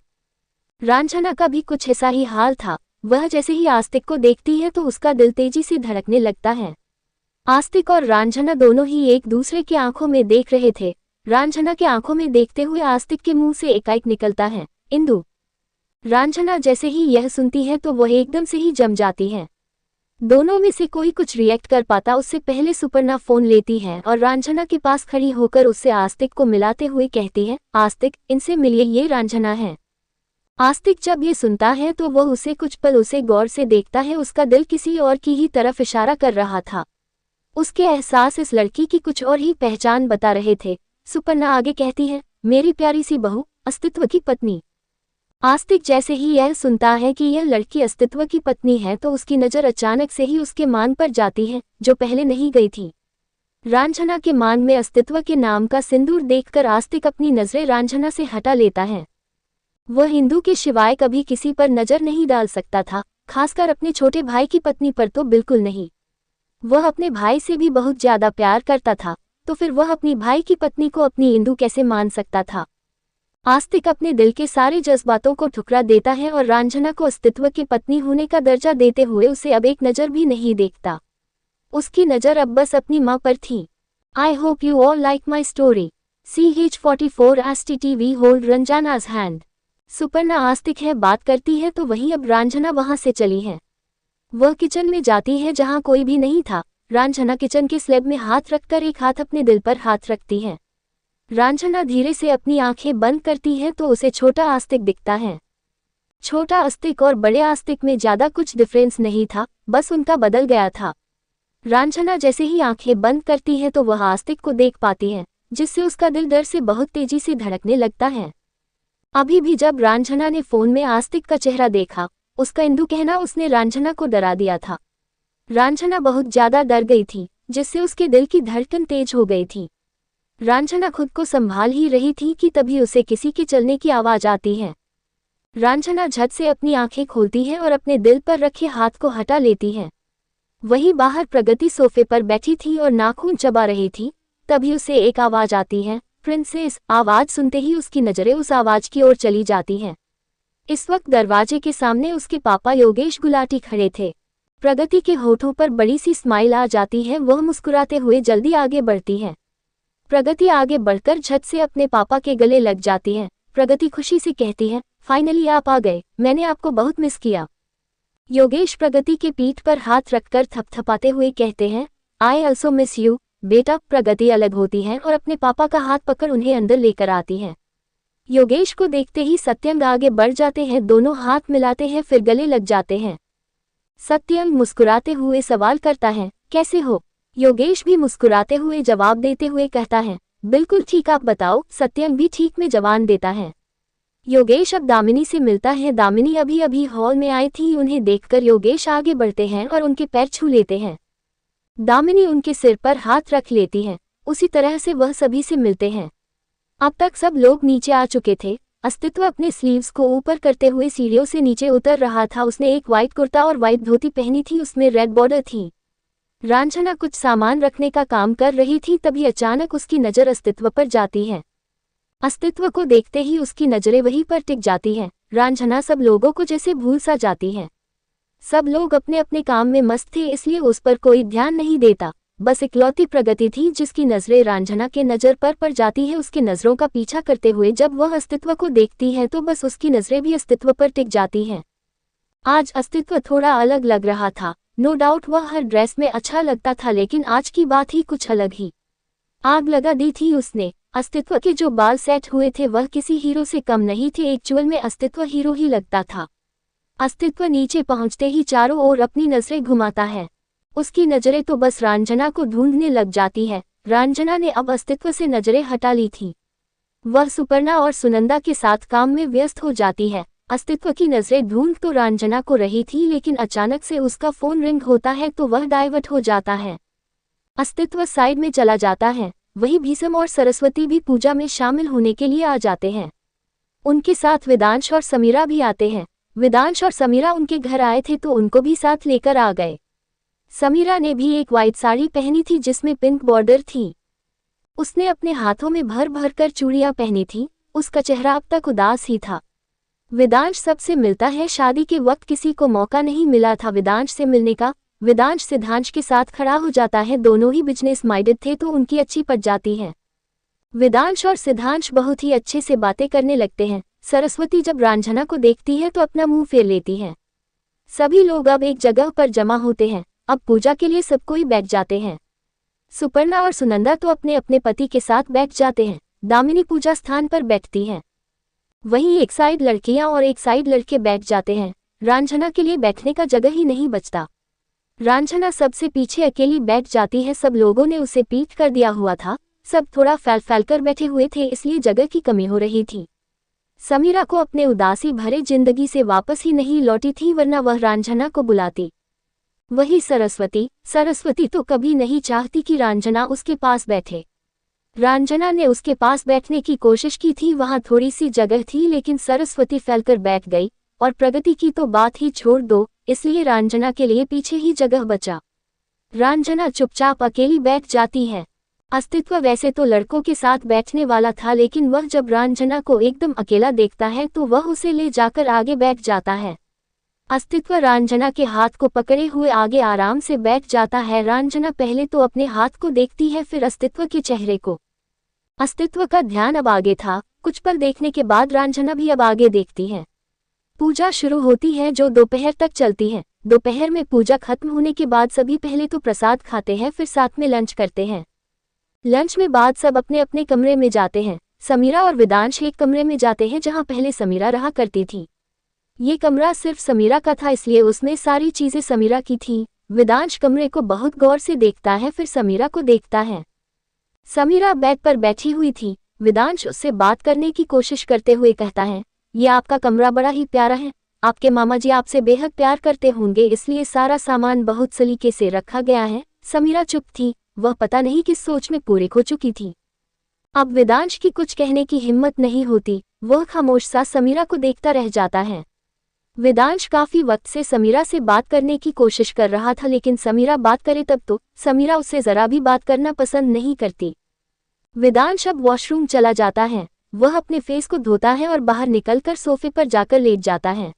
रंजना का भी कुछ ऐसा ही हाल था। वह जैसे ही आस्तिक को देखती है तो उसका दिल तेजी से धड़कने लगता है। आस्तिक और रंजना दोनों ही एक दूसरे की आंखों में देख रहे थे। रंजना के आंखों में देखते हुए आस्तिक के मुंह से एकाएक निकलता है, इंदु। रंजना जैसे ही यह सुनती है तो वह एकदम से ही जम जाती है। दोनों में से कोई कुछ रिएक्ट कर पाता उससे पहले सुपर्णा फोन लेती है और रांझना के पास खड़ी होकर उससे आस्तिक को मिलाते हुए कहती है, आस्तिक, इनसे मिलिए, ये रांझना है। आस्तिक जब ये सुनता है तो वह उसे कुछ पल उसे गौर से देखता है। उसका दिल किसी और की ही तरफ इशारा कर रहा था। उसके एहसास इस लड़की की कुछ और ही पहचान बता रहे थे। सुपर्णा आगे कहती है, मेरी प्यारी सी बहू, अस्तित्व की पत्नी। आस्तिक जैसे ही यह सुनता है कि यह लड़की अस्तित्व की पत्नी है तो उसकी नज़र अचानक से ही उसके मान पर जाती है, जो पहले नहीं गई थी। रांझना के मान में अस्तित्व के नाम का सिंदूर देखकर आस्तिक अपनी नज़रें रांझना से हटा लेता है। वह हिंदू के सिवाय कभी किसी पर नज़र नहीं डाल सकता था, खासकर अपने छोटे भाई की पत्नी पर तो बिल्कुल नहीं। वह अपने भाई से भी बहुत ज्यादा प्यार करता था, तो फिर वह अपनी भाई की पत्नी को अपनी हिंदू कैसे मान सकता था। आस्तिक अपने दिल के सारे जज्बातों को ठुकरा देता है और रांझना को अस्तित्व की पत्नी होने का दर्जा देते हुए उसे अब एक नज़र भी नहीं देखता। उसकी नज़र अब बस अपनी माँ पर थी। I hope you all like my story. CH44 STTV hold Ranjana's hand. Suparna आस्तिक है बात करती है तो वहीं अब रांझना वहां से चली है। वह किचन में जाती है जहां कोई भी नहीं था। रांझना किचन के स्लैब में हाथ रखकर एक हाथ अपने दिल पर हाथ रखती है। रांझना धीरे से अपनी आंखें बंद करती है तो उसे छोटा आस्तिक दिखता है। छोटा आस्तिक और बड़े आस्तिक में ज्यादा कुछ डिफरेंस नहीं था, बस उनका बदल गया था। रांझना जैसे ही आंखें बंद करती है तो वह आस्तिक को देख पाती है, जिससे उसका दिल डर से बहुत तेजी से धड़कने लगता है। अभी भी जब रांझना ने फोन में आस्तिक का चेहरा देखा, उसका इंदु कहना उसने रांझना को डरा दिया था। रांझना बहुत ज्यादा डर गई थी, जिससे उसके दिल की धड़कन तेज हो गई थी। रांझना खुद को संभाल ही रही थी कि तभी उसे किसी के चलने की आवाज आती है। रांझना झट से अपनी आंखें खोलती है और अपने दिल पर रखे हाथ को हटा लेती है। वहीं बाहर प्रगति सोफे पर बैठी थी और नाखून चबा रही थी। तभी उसे एक आवाज आती है, प्रिंसेस। आवाज सुनते ही उसकी नजरें उस आवाज की ओर चली जाती हैं। इस वक्त दरवाजे के सामने उसके पापा योगेश गुलाटी खड़े थे। प्रगति के होठों पर बड़ी सी स्माइल आ जाती है। वह मुस्कुराते हुए जल्दी आगे बढ़ती है। प्रगति आगे बढ़कर झट से अपने पापा के गले लग जाती है। प्रगति खुशी से कहती है, फाइनली आप आ गए, मैंने आपको बहुत मिस किया। योगेश प्रगति के पीठ पर हाथ रखकर थपथपाते हुए कहते हैं, आई ऑल्सो मिस यू बेटा। प्रगति अलग होती है और अपने पापा का हाथ पकड़ उन्हें अंदर लेकर आती है। योगेश को देखते ही सत्यंग आगे बढ़ जाते हैं। दोनों हाथ मिलाते हैं, फिर गले लग जाते हैं। सत्यंग मुस्कुराते हुए सवाल करता है, कैसे हो? योगेश भी मुस्कुराते हुए जवाब देते हुए कहता है, बिल्कुल ठीक, आप बताओ। सत्यंग भी ठीक में जवान देता है। योगेश अब दामिनी से मिलता है। दामिनी अभी अभी हॉल में आई थी। उन्हें देखकर योगेश आगे बढ़ते हैं और उनके पैर छू लेते हैं। दामिनी उनके सिर पर हाथ रख लेती है। उसी तरह से वह सभी से मिलते हैं। अब तक सब लोग नीचे आ चुके थे। अस्तित्व अपने स्लीव्स को ऊपर करते हुए सीढ़ियों से नीचे उतर रहा था। उसने एक व्हाइट कुर्ता और व्हाइट धोती पहनी थी, उसमें रेड बॉर्डर थी। रांझना कुछ सामान रखने का काम कर रही थी, तभी अचानक उसकी नज़र अस्तित्व पर जाती है। अस्तित्व को देखते ही उसकी नजरें वहीं पर टिक जाती हैं। रांझना सब लोगों को जैसे भूल सा जाती है। सब लोग अपने अपने काम में मस्त थे, इसलिए उस पर कोई ध्यान नहीं देता। बस इकलौती प्रगति थी जिसकी नजरें रांझना के नज़र पर पड़ जाती है। उसकी नज़रों का पीछा करते हुए जब वह अस्तित्व को देखती है तो बस उसकी नजरें भी अस्तित्व पर टिक जाती हैं। आज अस्तित्व थोड़ा अलग लग रहा था। नो डाउट वह हर ड्रेस में अच्छा लगता था, लेकिन आज की बात ही कुछ अलग ही आग लगा दी थी उसने। अस्तित्व के जो बाल सेट हुए थे वह किसी हीरो से कम नहीं थे। एक्चुअल में अस्तित्व हीरो ही लगता था। अस्तित्व नीचे पहुंचते ही चारों ओर अपनी नजरें घुमाता है। उसकी नजरें तो बस रांझना को ढूंढने लग जाती है। रांझना ने अब अस्तित्व से नजरें हटा ली थी। वह सुपर्णा और सुनंदा के साथ काम में व्यस्त हो जाती है। अस्तित्व की नजरें ढूंढ तो रांझना को रही थी, लेकिन अचानक से उसका फोन रिंग होता है तो वह डाइवर्ट हो जाता है। अस्तित्व साइड में चला जाता है। वही भीषम और सरस्वती भी पूजा में शामिल होने के लिए आ जाते हैं। उनके साथ वेदांश और समीरा भी आते हैं। वेदांश और समीरा उनके घर आए थे तो उनको भी साथ लेकर आ गए। समीरा ने भी एक व्हाइट साड़ी पहनी थी जिसमें पिंक बॉर्डर थी। उसने अपने हाथों में भर भर कर चूड़ियां पहनी थी। उसका चेहरा अब तक उदास ही था। वेदांश सबसे मिलता है। शादी के वक्त किसी को मौका नहीं मिला था वेदांश से मिलने का। वेदांश सिद्धांश के साथ खड़ा हो जाता है। दोनों ही बिजनेस माइंडेड थे तो उनकी अच्छी पट जाती है। वेदांश और सिद्धांश बहुत ही अच्छे से बातें करने लगते हैं। सरस्वती जब रांझना को देखती है तो अपना मुंह फेर लेती है। सभी लोग अब एक जगह पर जमा होते हैं। अब पूजा के लिए सब कोई बैठ जाते हैं। सुपर्णा और सुनंदा तो अपने अपने पति के साथ बैठ जाते हैं। दामिनी पूजा स्थान पर बैठती है। वहीं एक साइड लड़कियां और एक साइड लड़के बैठ जाते हैं। रांझना के लिए बैठने का जगह ही नहीं बचता। रांझना सबसे पीछे अकेली बैठ जाती है। सब लोगों ने उसे पीट कर दिया हुआ था। सब थोड़ा फैल फैल कर बैठे हुए थे, इसलिए जगह की कमी हो रही थी। समीरा को अपने उदासी भरे जिंदगी से वापस ही नहीं लौटी थी, वरना वह रांझना को बुलाती। वही सरस्वती तो कभी नहीं चाहती कि रांझना उसके पास बैठे। रांझना ने उसके पास बैठने की कोशिश की थी, वहां थोड़ी सी जगह थी, लेकिन सरस्वती फैलकर बैठ गई। और प्रगति की तो बात ही छोड़ दो, इसलिए रांझना के लिए पीछे ही जगह बचा। रांझना चुपचाप अकेली बैठ जाती है। अस्तित्व वैसे तो लड़कों के साथ बैठने वाला था, लेकिन वह जब रांझना को एकदम अकेला देखता है तो वह उसे ले जाकर आगे बैठ जाता है। अस्तित्व रांझना के हाथ को पकड़े हुए आगे आराम से बैठ जाता है। रांझना पहले तो अपने हाथ को देखती है, फिर अस्तित्व के चेहरे को। अस्तित्व का ध्यान अब आगे था। कुछ पल देखने के बाद रांझना भी अब आगे देखती है। पूजा शुरू होती है, जो दोपहर तक चलती है। दोपहर में पूजा खत्म होने के बाद सभी पहले तो प्रसाद खाते हैं, फिर साथ में लंच करते हैं। लंच में बाद सब अपने अपने कमरे में जाते हैं। समीरा और वेदांश एक कमरे में जाते हैं जहां पहले समीरा रहा करती थी। ये कमरा सिर्फ समीरा का था, इसलिए उसमें सारी चीजें समीरा की थी। वेदांश कमरे को बहुत गौर से देखता है, फिर समीरा को देखता है। समीरा बेड पर बैठी हुई थी। वेदांश उससे बात करने की कोशिश करते हुए कहता है, ये आपका कमरा बड़ा ही प्यारा है। आपके मामा जी आपसे बेहद प्यार करते होंगे, इसलिए सारा सामान बहुत सलीके से रखा गया है। समीरा चुप थी, वह पता नहीं किस सोच में पूरी हो चुकी थी। अब वेदांश की कुछ कहने की हिम्मत नहीं होती, वह खामोश सा समीरा को देखता रह जाता है। वेदांश काफी वक्त से समीरा से बात करने की कोशिश कर रहा था, लेकिन समीरा बात करे तब तो समीरा उससे जरा भी बात करना पसंद नहीं करती। वेदांश अब वॉशरूम चला जाता है। वह अपने फेस को धोता है और बाहर निकलकर सोफे पर जाकर लेट जाता है।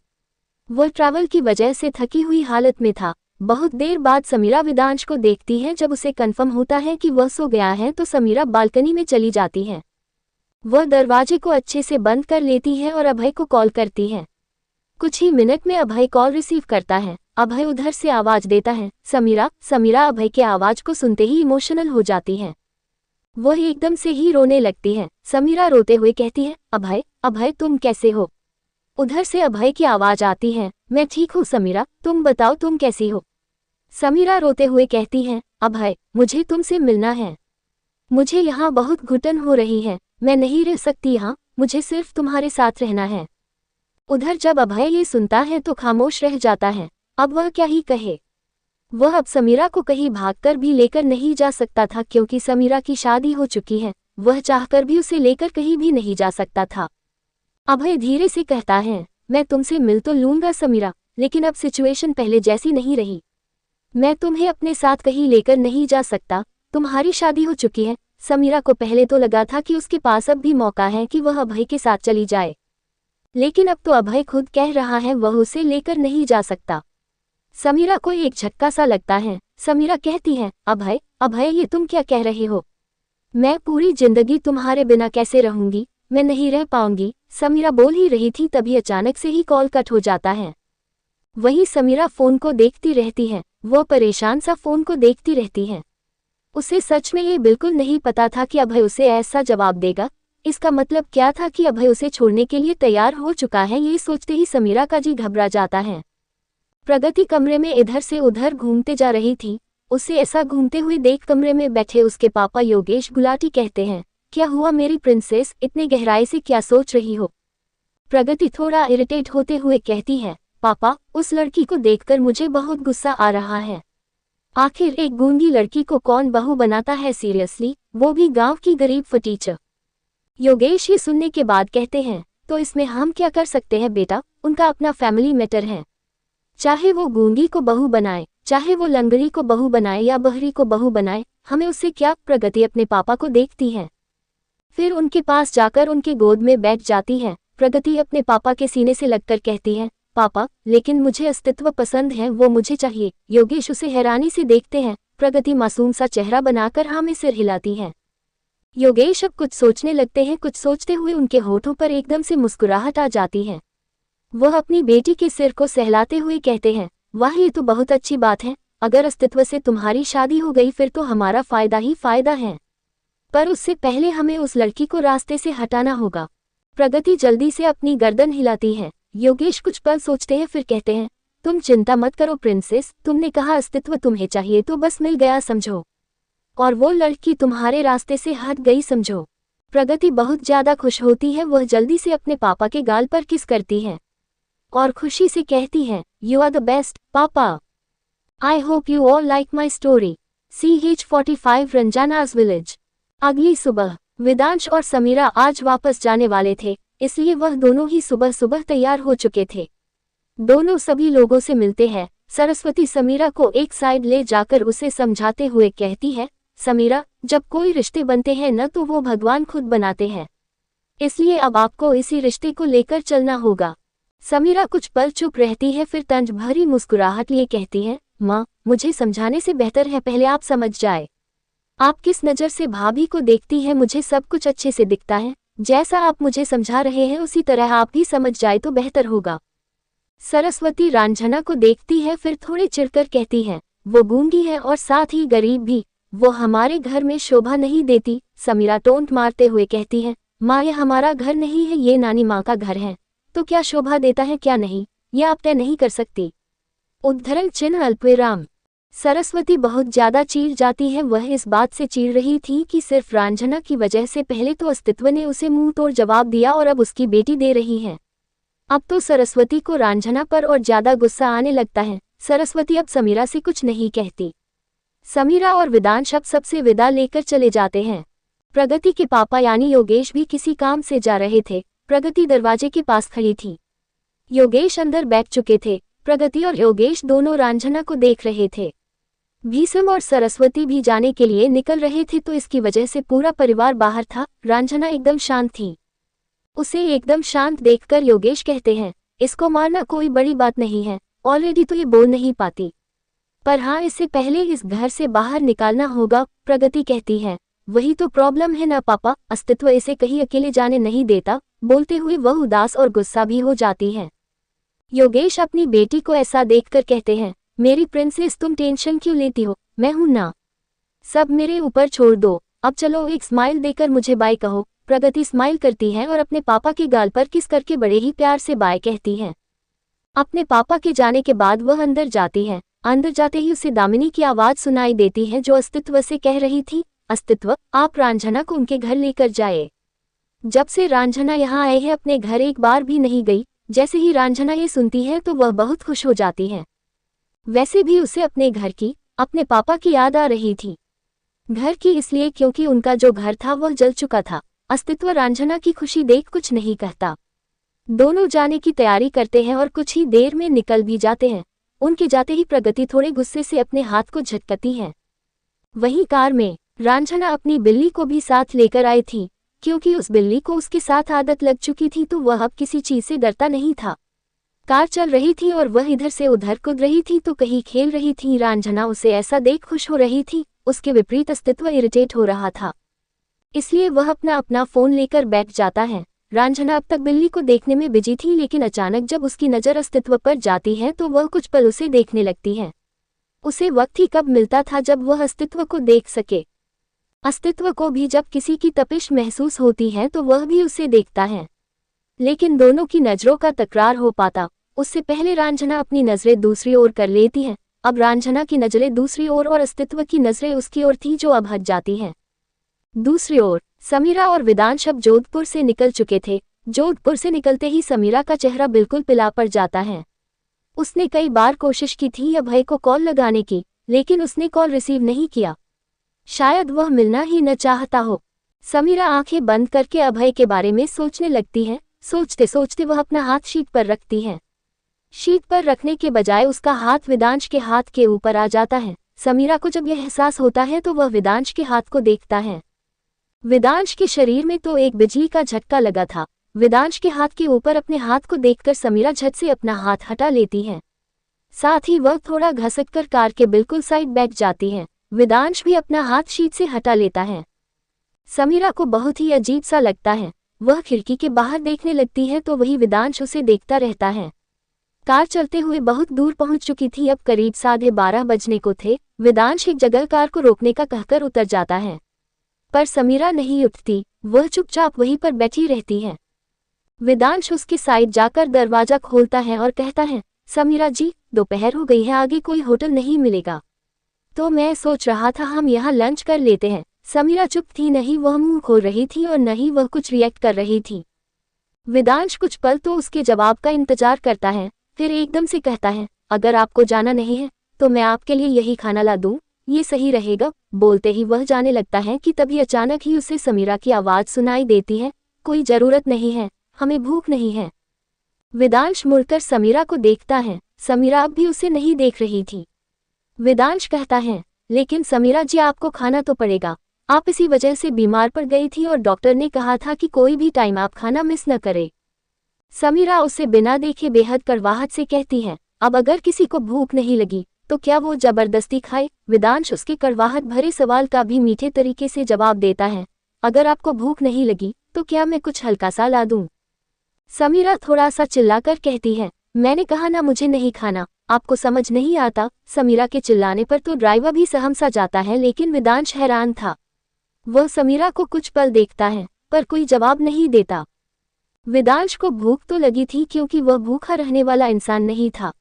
वह ट्रैवल की वजह से थकी हुई हालत में था। बहुत देर बाद समीरा वेदांश को देखती है। जब उसे कंफर्म होता है कि वह सो गया है तो समीरा बालकनी में चली जाती है। वह दरवाजे को अच्छे से बंद कर लेती है और अभय को कॉल करती है। कुछ ही मिनट में अभय कॉल रिसीव करता है। अभय उधर से आवाज देता है, समीरा। समीरा अभय के आवाज को सुनते ही इमोशनल हो जाती है। वह एकदम से ही रोने लगती है। समीरा रोते हुए कहती है, अभय अभय तुम कैसे हो। उधर से अभय की आवाज आती है, मैं ठीक हूँ समीरा, तुम बताओ तुम कैसी हो। समीरा रोते हुए कहती है, अभय मुझे तुमसे मिलना है। मुझे यहाँ बहुत घुटन हो रही है, मैं नहीं रह सकती यहाँ, मुझे सिर्फ तुम्हारे साथ रहना है। उधर जब अभय ये सुनता है तो खामोश रह जाता है। अब वह क्या ही कहे। वह अब समीरा को कहीं भागकर भी लेकर नहीं जा सकता था, क्योंकि समीरा की शादी हो चुकी है। वह चाहकर भी उसे लेकर कहीं भी नहीं जा सकता था। अभय धीरे से कहता है, मैं तुमसे मिल तो लूंगा समीरा, लेकिन अब सिचुएशन पहले जैसी नहीं रही। मैं तुम्हें अपने साथ कहीं लेकर नहीं जा सकता। तुम्हारी शादी हो चुकी है। समीरा को पहले तो लगा था कि उसके पास अब भी मौका है कि वह अभय के साथ चली जाए, लेकिन अब तो अभय खुद कह रहा है वह उसे लेकर नहीं जा सकता। समीरा को एक झटका सा लगता है। समीरा कहती है, अभय अभय ये तुम क्या कह रहे हो। मैं पूरी जिंदगी तुम्हारे बिना कैसे रहूंगी, मैं नहीं रह पाऊंगी। समीरा बोल ही रही थी, तभी अचानक से ही कॉल कट हो जाता है। वहीं समीरा फोन को देखती रहती है। वह परेशान सा फोन को देखती रहती है। उसे सच में ये बिल्कुल नहीं पता था कि अभय उसे ऐसा जवाब देगा। इसका मतलब क्या था कि अभय उसे छोड़ने के लिए तैयार हो चुका है। ये सोचते ही समीरा का जी घबरा जाता है। प्रगति कमरे में इधर से उधर घूमते जा रही थी। उसे ऐसा घूमते हुए देख कमरे में बैठे उसके पापा योगेश गुलाटी कहते हैं, क्या हुआ मेरी प्रिंसेस, इतने गहराई से क्या सोच रही हो। प्रगति थोड़ा इरिटेट होते हुए कहती है, पापा उस लड़की को देखकर मुझे बहुत गुस्सा आ रहा है। आखिर एक गूंगी लड़की को कौन बहू बनाता है सीरियसली, वो भी गांव की गरीब फटीचर। योगेश ये सुनने के बाद कहते हैं, तो इसमें हम क्या कर सकते हैं बेटा, उनका अपना फैमिली मैटर है। चाहे वो गूंगी को बहू बनाए, चाहे वो लंगड़ी को बहू बनाए या बहरी को बहू बनाए, हमें उससे क्या। प्रगति अपने पापा को देखती है, फिर उनके पास जाकर उनके गोद में बैठ जाती है। प्रगति अपने पापा के सीने से लगकर कहती है, पापा लेकिन मुझे अस्तित्व पसंद है, वो मुझे चाहिए। योगेश उसे हैरानी से देखते हैं। प्रगति मासूम सा चेहरा बनाकर हाँ में सिर हिलाती है। योगेश अब कुछ सोचने लगते हैं। कुछ सोचते हुए उनके होठों पर एकदम से मुस्कुराहट आ जाती है। वह अपनी बेटी के सिर को सहलाते हुए कहते हैं, वाह ये तो बहुत अच्छी बात है, अगर अस्तित्व से तुम्हारी शादी हो गई फिर तो हमारा फायदा ही फायदा है। पर उससे पहले हमें उस लड़की को रास्ते से हटाना होगा। प्रगति जल्दी से अपनी गर्दन हिलाती है। योगेश कुछ पल सोचते हैं फिर कहते हैं, तुम चिंता मत करो प्रिंसेस, तुमने कहा अस्तित्व तुम्हें चाहिए तो बस मिल गया समझो, और वो लड़की तुम्हारे रास्ते से हट गई समझो। प्रगति बहुत ज्यादा खुश होती है। वह जल्दी से अपने पापा के गाल पर किस करती है और खुशी से कहती है, you are the best papa. I hope you all like my story. CH45 Ranjana's village. अगली सुबह वेदांश और समीरा आज वापस जाने वाले थे, इसलिए वह दोनों ही सुबह सुबह तैयार हो चुके थे। दोनों सभी लोगों से मिलते हैं। सरस्वती समीरा को एक साइड ले जाकर उसे समझाते हुए कहती है, समीरा, जब कोई रिश्ते बनते हैं न तो वो भगवान खुद बनाते हैं, इसलिए अब आपको इसी रिश्ते को लेकर चलना होगा। समीरा कुछ पल चुप रहती है फिर तंज भरी मुस्कुराहट लिए कहती है, माँ, मुझे समझाने से बेहतर है पहले आप समझ जाए। आप किस नज़र से भाभी को देखती हैं मुझे सब कुछ अच्छे से दिखता है, जैसा आप मुझे समझा रहे हैं उसी तरह आप भी समझ जाए तो बेहतर होगा। सरस्वती रांझना को देखती है फिर थोड़े चिढ़कर कहती है, वो गूंगी है और साथ ही गरीब भी, वो हमारे घर में शोभा नहीं देती। समीरा टोंट मारते हुए कहती है, माँ ये हमारा घर नहीं है, ये नानी माँ का घर है, तो क्या शोभा देता है क्या नहीं, यह आप तय नहीं कर सकती। उद्धरण चिन्ह अल्पविराम। सरस्वती बहुत ज्यादा चीड़ जाती है। वह इस बात से चीड़ रही थी कि सिर्फ रांझना की वजह से पहले तो अस्तित्व ने उसे मुंह तोड़ जवाब दिया और अब उसकी बेटी दे रही है। अब तो सरस्वती को रांझना पर और ज्यादा गुस्सा आने लगता है। सरस्वती अब समीरा से कुछ नहीं कहती। समीरा और वेदांश अब सबसे विदा लेकर चले जाते हैं। प्रगति के पापा यानी योगेश भी किसी काम से जा रहे थे। प्रगति दरवाजे के पास खड़ी थी। योगेश अंदर बैठ चुके थे। प्रगति और योगेश दोनों रांझना को देख रहे थे। भीषम और सरस्वती भी जाने के लिए निकल रहे थे तो इसकी वजह से पूरा परिवार बाहर था। रांझना एकदम शांत थी। उसे एकदम शांत देखकर योगेश कहते हैं, इसको मारना कोई बड़ी बात नहीं है, ऑलरेडी तो ये बोल नहीं पाती, पर हाँ इससे पहले इस घर से बाहर निकालना होगा। प्रगति कहती है, वही तो प्रॉब्लम है ना पापा, अस्तित्व इसे कहीं अकेले जाने नहीं देता। बोलते हुए वह उदास और गुस्सा भी हो जाती है। योगेश अपनी बेटी को ऐसा देखकर कहते हैं, मेरी प्रिंसेस तुम टेंशन क्यों लेती हो, मैं हूं ना, सब मेरे ऊपर छोड़ दो। अब चलो एक स्माइल देकर मुझे बाय कहो। प्रगति स्माइल करती है और अपने पापा के गाल पर किस करके बड़े ही प्यार से बाय कहती है। अपने पापा के जाने के बाद वह अंदर जाती है। अंदर जाते ही उसे दामिनी की आवाज सुनाई देती है जो अस्तित्व से कह रही थी, अस्तित्व आप रांझना को उनके घर लेकर जाए। जब से रांझना यहाँ आए हैं अपने घर एक बार भी नहीं गई। जैसे ही रांझना ये सुनती है तो वह बहुत खुश हो जाती है। वैसे भी उसे अपने घर की, अपने पापा की याद आ रही थी। घर की इसलिए क्योंकि उनका जो घर था वह जल चुका था। अस्तित्व रांझना की खुशी देख कुछ नहीं कहता। दोनों जाने की तैयारी करते हैं और कुछ ही देर में निकल भी जाते हैं। उनके जाते ही प्रगति थोड़े गुस्से से अपने हाथ को झटकती है। वहीं कार में रांझना अपनी बिल्ली को भी साथ लेकर आई थी, क्योंकि उस बिल्ली को उसके साथ आदत लग चुकी थी तो वह अब किसी चीज से डरता नहीं था। कार चल रही थी और वह इधर से उधर कूद रही थी तो कहीं खेल रही थी। रांझना उसे ऐसा देख खुश हो रही थी, उसके विपरीत अस्तित्व इरिटेट हो रहा था, इसलिए वह अपना फोन लेकर बैठ जाता है। रांझना अब तक बिल्ली को देखने में बिजी थी, लेकिन अचानक जब उसकी नज़र अस्तित्व पर जाती है तो वह कुछ पल उसे देखने लगती है। उसे वक्त ही कब मिलता था जब वह अस्तित्व को देख सके। अस्तित्व को भी जब किसी की तपिश महसूस होती है तो वह भी उसे देखता है, लेकिन दोनों की नज़रों का तकरार हो पाता उससे पहले रांझना अपनी नज़रें दूसरी ओर कर लेती है। अब रांझना की नज़रें दूसरी ओर और अस्तित्व की नज़रें उसकी ओर थी जो अब हट जाती हैं। दूसरी ओर समीरा और वेदांश अब जोधपुर से निकल चुके थे। जोधपुर से निकलते ही समीरा का चेहरा बिल्कुल पिला पड़ जाता है। उसने कई बार कोशिश की थी अभय को कॉल लगाने की, लेकिन उसने कॉल रिसीव नहीं किया। शायद वह मिलना ही न चाहता हो। समीरा आंखें बंद करके अभय के बारे में सोचने लगती है। सोचते सोचते वह अपना हाथ शीट पर रखती है। शीट पर रखने के बजाय उसका हाथ वेदांश के हाथ के ऊपर आ जाता है। समीरा को जब यह एहसास होता है तो वह वेदांश के हाथ को देखता है। वेदांश के शरीर में तो एक बिजली का झटका लगा था। वेदांश के हाथ के ऊपर अपने हाथ को देखकर समीरा झट से अपना हाथ हटा लेती है। साथ ही वह थोड़ा घसककर कार के बिल्कुल साइड बैठ जाती है। वेदांश भी अपना हाथ शीट से हटा लेता है। समीरा को बहुत ही अजीब सा लगता है। वह खिड़की के बाहर देखने लगती है तो वही वेदांश उसे देखता रहता है। कार चलते हुए बहुत दूर पहुंच चुकी थी, अब करीब 12:30 बजने को थे। वेदांश एक जगह कार को रोकने का कहकर उतर जाता है, पर समीरा नहीं उठती, वह चुपचाप वहीं पर बैठी रहती है। वेदांश उसकी साइड जाकर दरवाजा खोलता है और कहता है, समीरा जी, दोपहर हो गई है, आगे कोई होटल नहीं मिलेगा तो मैं सोच रहा था हम यहाँ लंच कर लेते हैं। समीरा चुप थी, नहीं वह मुंह खोल रही थी और न ही वह कुछ रिएक्ट कर रही थी। वेदांश कुछ पल तो उसके जवाब का इंतजार करता है, फिर एकदम से कहता है, अगर आपको जाना नहीं है तो मैं आपके लिए यही खाना ला दूं, ये सही रहेगा। बोलते ही वह जाने लगता है कि तभी अचानक ही उसे समीरा की आवाज़ सुनाई देती है, कोई ज़रूरत नहीं है, हमें भूख नहीं है। वेदांश मुड़कर समीरा को देखता है, समीरा अब भी उसे नहीं देख रही थी। वेदांश कहता है, लेकिन समीरा जी आपको खाना तो पड़ेगा, आप इसी वजह से बीमार पड़ गई थी और डॉक्टर ने कहा था कि कोई भी टाइम आप खाना मिस न करें। समीरा उसे बिना देखे बेहद कड़वाहट से कहती है, अब अगर किसी को भूख नहीं लगी तो क्या वो जबरदस्ती खाए। वेदांश उसके कड़वाहट भरे सवाल का भी मीठे तरीके से जवाब देता है, अगर आपको भूख नहीं लगी तो क्या मैं कुछ हल्का सा ला दूं। समीरा थोड़ा सा चिल्लाकर कहती है, मैंने कहा ना मुझे नहीं खाना, आपको समझ नहीं आता। समीरा के चिल्लाने पर तो ड्राइवर भी सहम सा जाता है, लेकिन वेदांश हैरान था। वह समीरा को कुछ पल देखता है पर कोई जवाब नहीं देता। वेदांश को भूख तो लगी थी, क्योंकि वह भूखा रहने वाला इंसान नहीं था,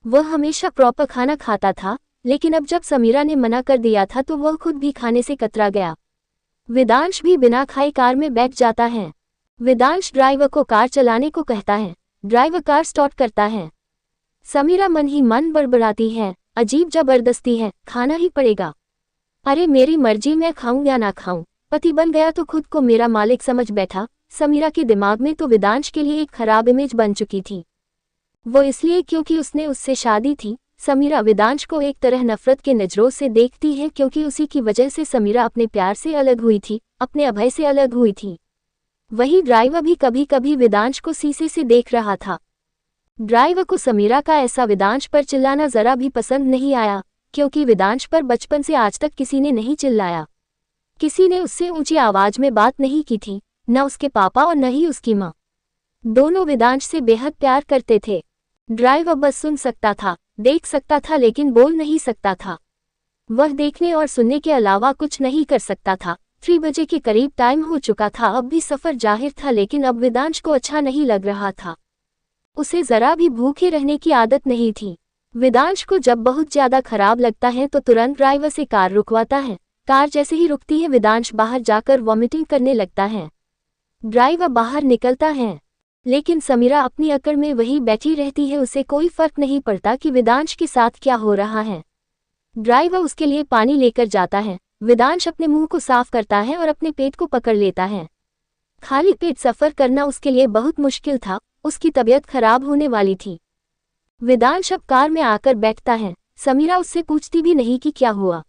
वह हमेशा प्रॉपर खाना खाता था, लेकिन अब जब समीरा ने मना कर दिया था तो वह खुद भी खाने से कतरा गया। वेदांश भी बिना खाए कार में बैठ जाता है। वेदांश ड्राइवर को कार चलाने को कहता है, ड्राइवर कार स्टार्ट करता है। समीरा मन ही मन बड़बड़ाती है, अजीब जबरदस्ती है, खाना ही पड़ेगा। अरे मेरी मर्जी, मैं खाऊं या ना खाऊं, पति बन गया तो खुद को मेरा मालिक समझ बैठा। समीरा के दिमाग में तो वेदांश के लिए एक खराब इमेज बन चुकी थी, वो इसलिए क्योंकि उसने उससे शादी थी। समीरा वेदांश को एक तरह नफरत के नजरों से देखती है, क्योंकि उसी की वजह से समीरा अपने प्यार से अलग हुई थी, अपने अभय से अलग हुई थी। वही ड्राइवर भी कभी कभी वेदांश को शीशे से देख रहा था। ड्राइवर को समीरा का ऐसा वेदांश पर चिल्लाना जरा भी पसंद नहीं आया, क्योंकि वेदांश पर बचपन से आज तक किसी ने नहीं चिल्लाया, किसी ने उससे ऊंची आवाज में बात नहीं की थी, न उसके पापा और न ही उसकी माँ। दोनों वेदांश से बेहद प्यार करते थे। ड्राइवर बस सुन सकता था, देख सकता था, लेकिन बोल नहीं सकता था। वह देखने और सुनने के अलावा कुछ नहीं कर सकता था। 3 बजे के करीब टाइम हो चुका था, अब भी सफर जाहिर था, लेकिन अब वेदांश को अच्छा नहीं लग रहा था। उसे जरा भी भूखे रहने की आदत नहीं थी। वेदांश को जब बहुत ज्यादा खराब लगता है तो तुरंत ड्राइवर से कार रुकवाता है। कार जैसे ही रुकती है वेदांश बाहर जाकर वॉमिटिंग करने लगता है। ड्राइवर बाहर निकलता है, लेकिन समीरा अपनी अकड़ में वही बैठी रहती है, उसे कोई फर्क नहीं पड़ता कि वेदांश के साथ क्या हो रहा है। ड्राइवर उसके लिए पानी लेकर जाता है। वेदांश अपने मुंह को साफ करता है और अपने पेट को पकड़ लेता है। खाली पेट सफर करना उसके लिए बहुत मुश्किल था, उसकी तबीयत खराब होने वाली थी। वेदांश अब कार में आकर बैठता है। समीरा उससे पूछती भी नहीं कि क्या हुआ।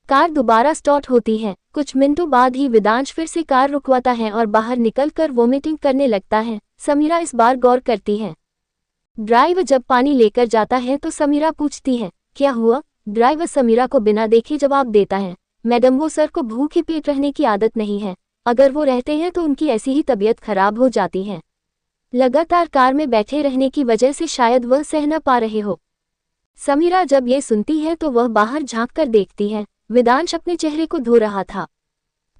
कार दोबारा स्टार्ट होती है। कुछ मिनटों बाद ही वेदांश फिर से कार रुकवाता है और बाहर निकलकर वोमिटिंग करने लगता है। समीरा इस बार गौर करती है। ड्राइवर जब पानी लेकर जाता है तो समीरा पूछती है, क्या हुआ। ड्राइवर समीरा को बिना देखे जवाब देता है, मैडम वो सर को भूखे पेट रहने की आदत नहीं है, अगर वो रहते हैं तो उनकी ऐसी ही तबीयत खराब हो जाती है। लगातार कार में बैठे रहने की वजह से शायद वह सह न पा रहे हो। समीरा जब ये सुनती है तो वह बाहर झांक कर देखती है। वेदांश अपने चेहरे को धो रहा था,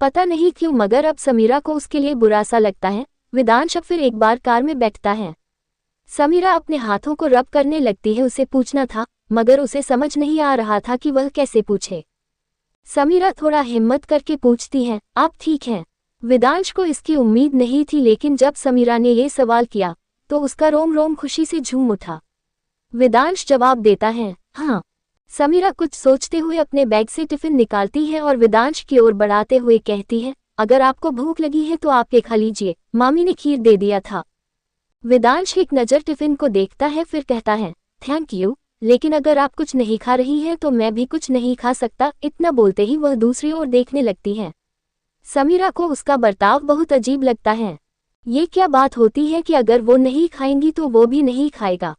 पता नहीं क्यों, मगर अब समीरा को उसके लिए बुरा सा लगता है। वेदांश अब फिर एक बार कार में बैठता है। समीरा अपने हाथों को रब करने लगती है। उसे पूछना था, मगर उसे समझ नहीं आ रहा था कि वह कैसे पूछे। समीरा थोड़ा हिम्मत करके पूछती है, आप ठीक हैं। वेदांश को इसकी उम्मीद नहीं थी, लेकिन जब समीरा ने ये सवाल किया तो उसका रोम रोम खुशी से झूम उठा। वेदांश जवाब देता है, हाँ। समीरा कुछ सोचते हुए अपने बैग से टिफिन निकालती है और वेदांश की ओर बढ़ाते हुए कहती है, अगर आपको भूख लगी है तो आप ये खा लीजिए, मामी ने खीर दे दिया था। वेदांश एक नज़र टिफिन को देखता है, फिर कहता है, थैंक यू, लेकिन अगर आप कुछ नहीं खा रही हैं तो मैं भी कुछ नहीं खा सकता। इतना बोलते ही वह दूसरी ओर देखने लगती है। समीरा को उसका बर्ताव बहुत अजीब लगता है। ये क्या बात होती है कि अगर वो नहीं खाएंगी तो वो भी नहीं खाएगा।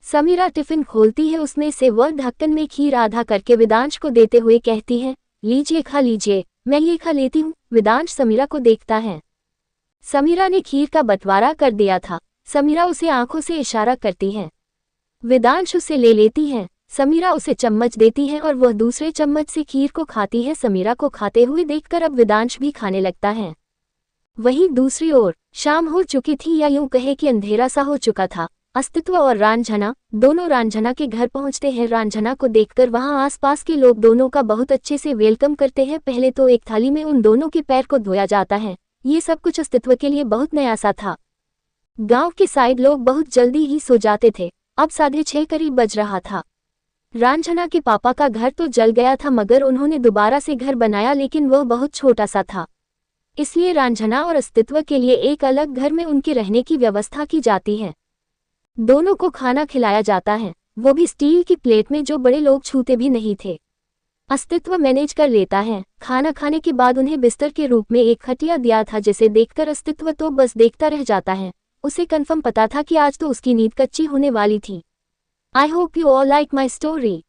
समीरा टिफिन खोलती है, उसमें से वह ढक्कन में खीर आधा करके वेदांश को देते हुए कहती है, लीजिए खा लीजिए, मैं ये खा लेती हूँ। वेदांश समीरा को देखता है। समीरा ने खीर का बंटवारा कर दिया था। समीरा उसे आंखों से इशारा करती है। वेदांश उसे ले लेती है। समीरा उसे चम्मच देती है और वह दूसरे चम्मच से खीर को खाती है। समीरा को खाते हुए देखकर अब वेदांश भी खाने लगता है। वहीं दूसरी ओर शाम हो चुकी थी, या यूं कहे कि अंधेरा सा हो चुका था। अस्तित्व और रांझना दोनों रांझना के घर पहुंचते हैं। रांझना को देखकर वहां आसपास के लोग दोनों का बहुत अच्छे से वेलकम करते हैं। पहले तो एक थाली में उन दोनों के पैर को धोया जाता है। ये सब कुछ अस्तित्व के लिए बहुत नया सा था। गांव के साइड लोग बहुत जल्दी ही सो जाते थे। अब 6:30 करीब बज रहा था। रांझना के पापा का घर तो जल गया था, मगर उन्होंने दोबारा से घर बनाया, लेकिन वह बहुत छोटा सा था। इसलिए रांझना और अस्तित्व के लिए एक अलग घर में उनके रहने की व्यवस्था की जाती है। दोनों को खाना खिलाया जाता है, वो भी स्टील की प्लेट में, जो बड़े लोग छूते भी नहीं थे। अस्तित्व मैनेज कर लेता है। खाना खाने के बाद उन्हें बिस्तर के रूप में एक खटिया दिया था, जिसे देखकर अस्तित्व तो बस देखता रह जाता है। उसे कंफर्म पता था कि आज तो उसकी नींद कच्ची होने वाली थी। I hope you all like my story.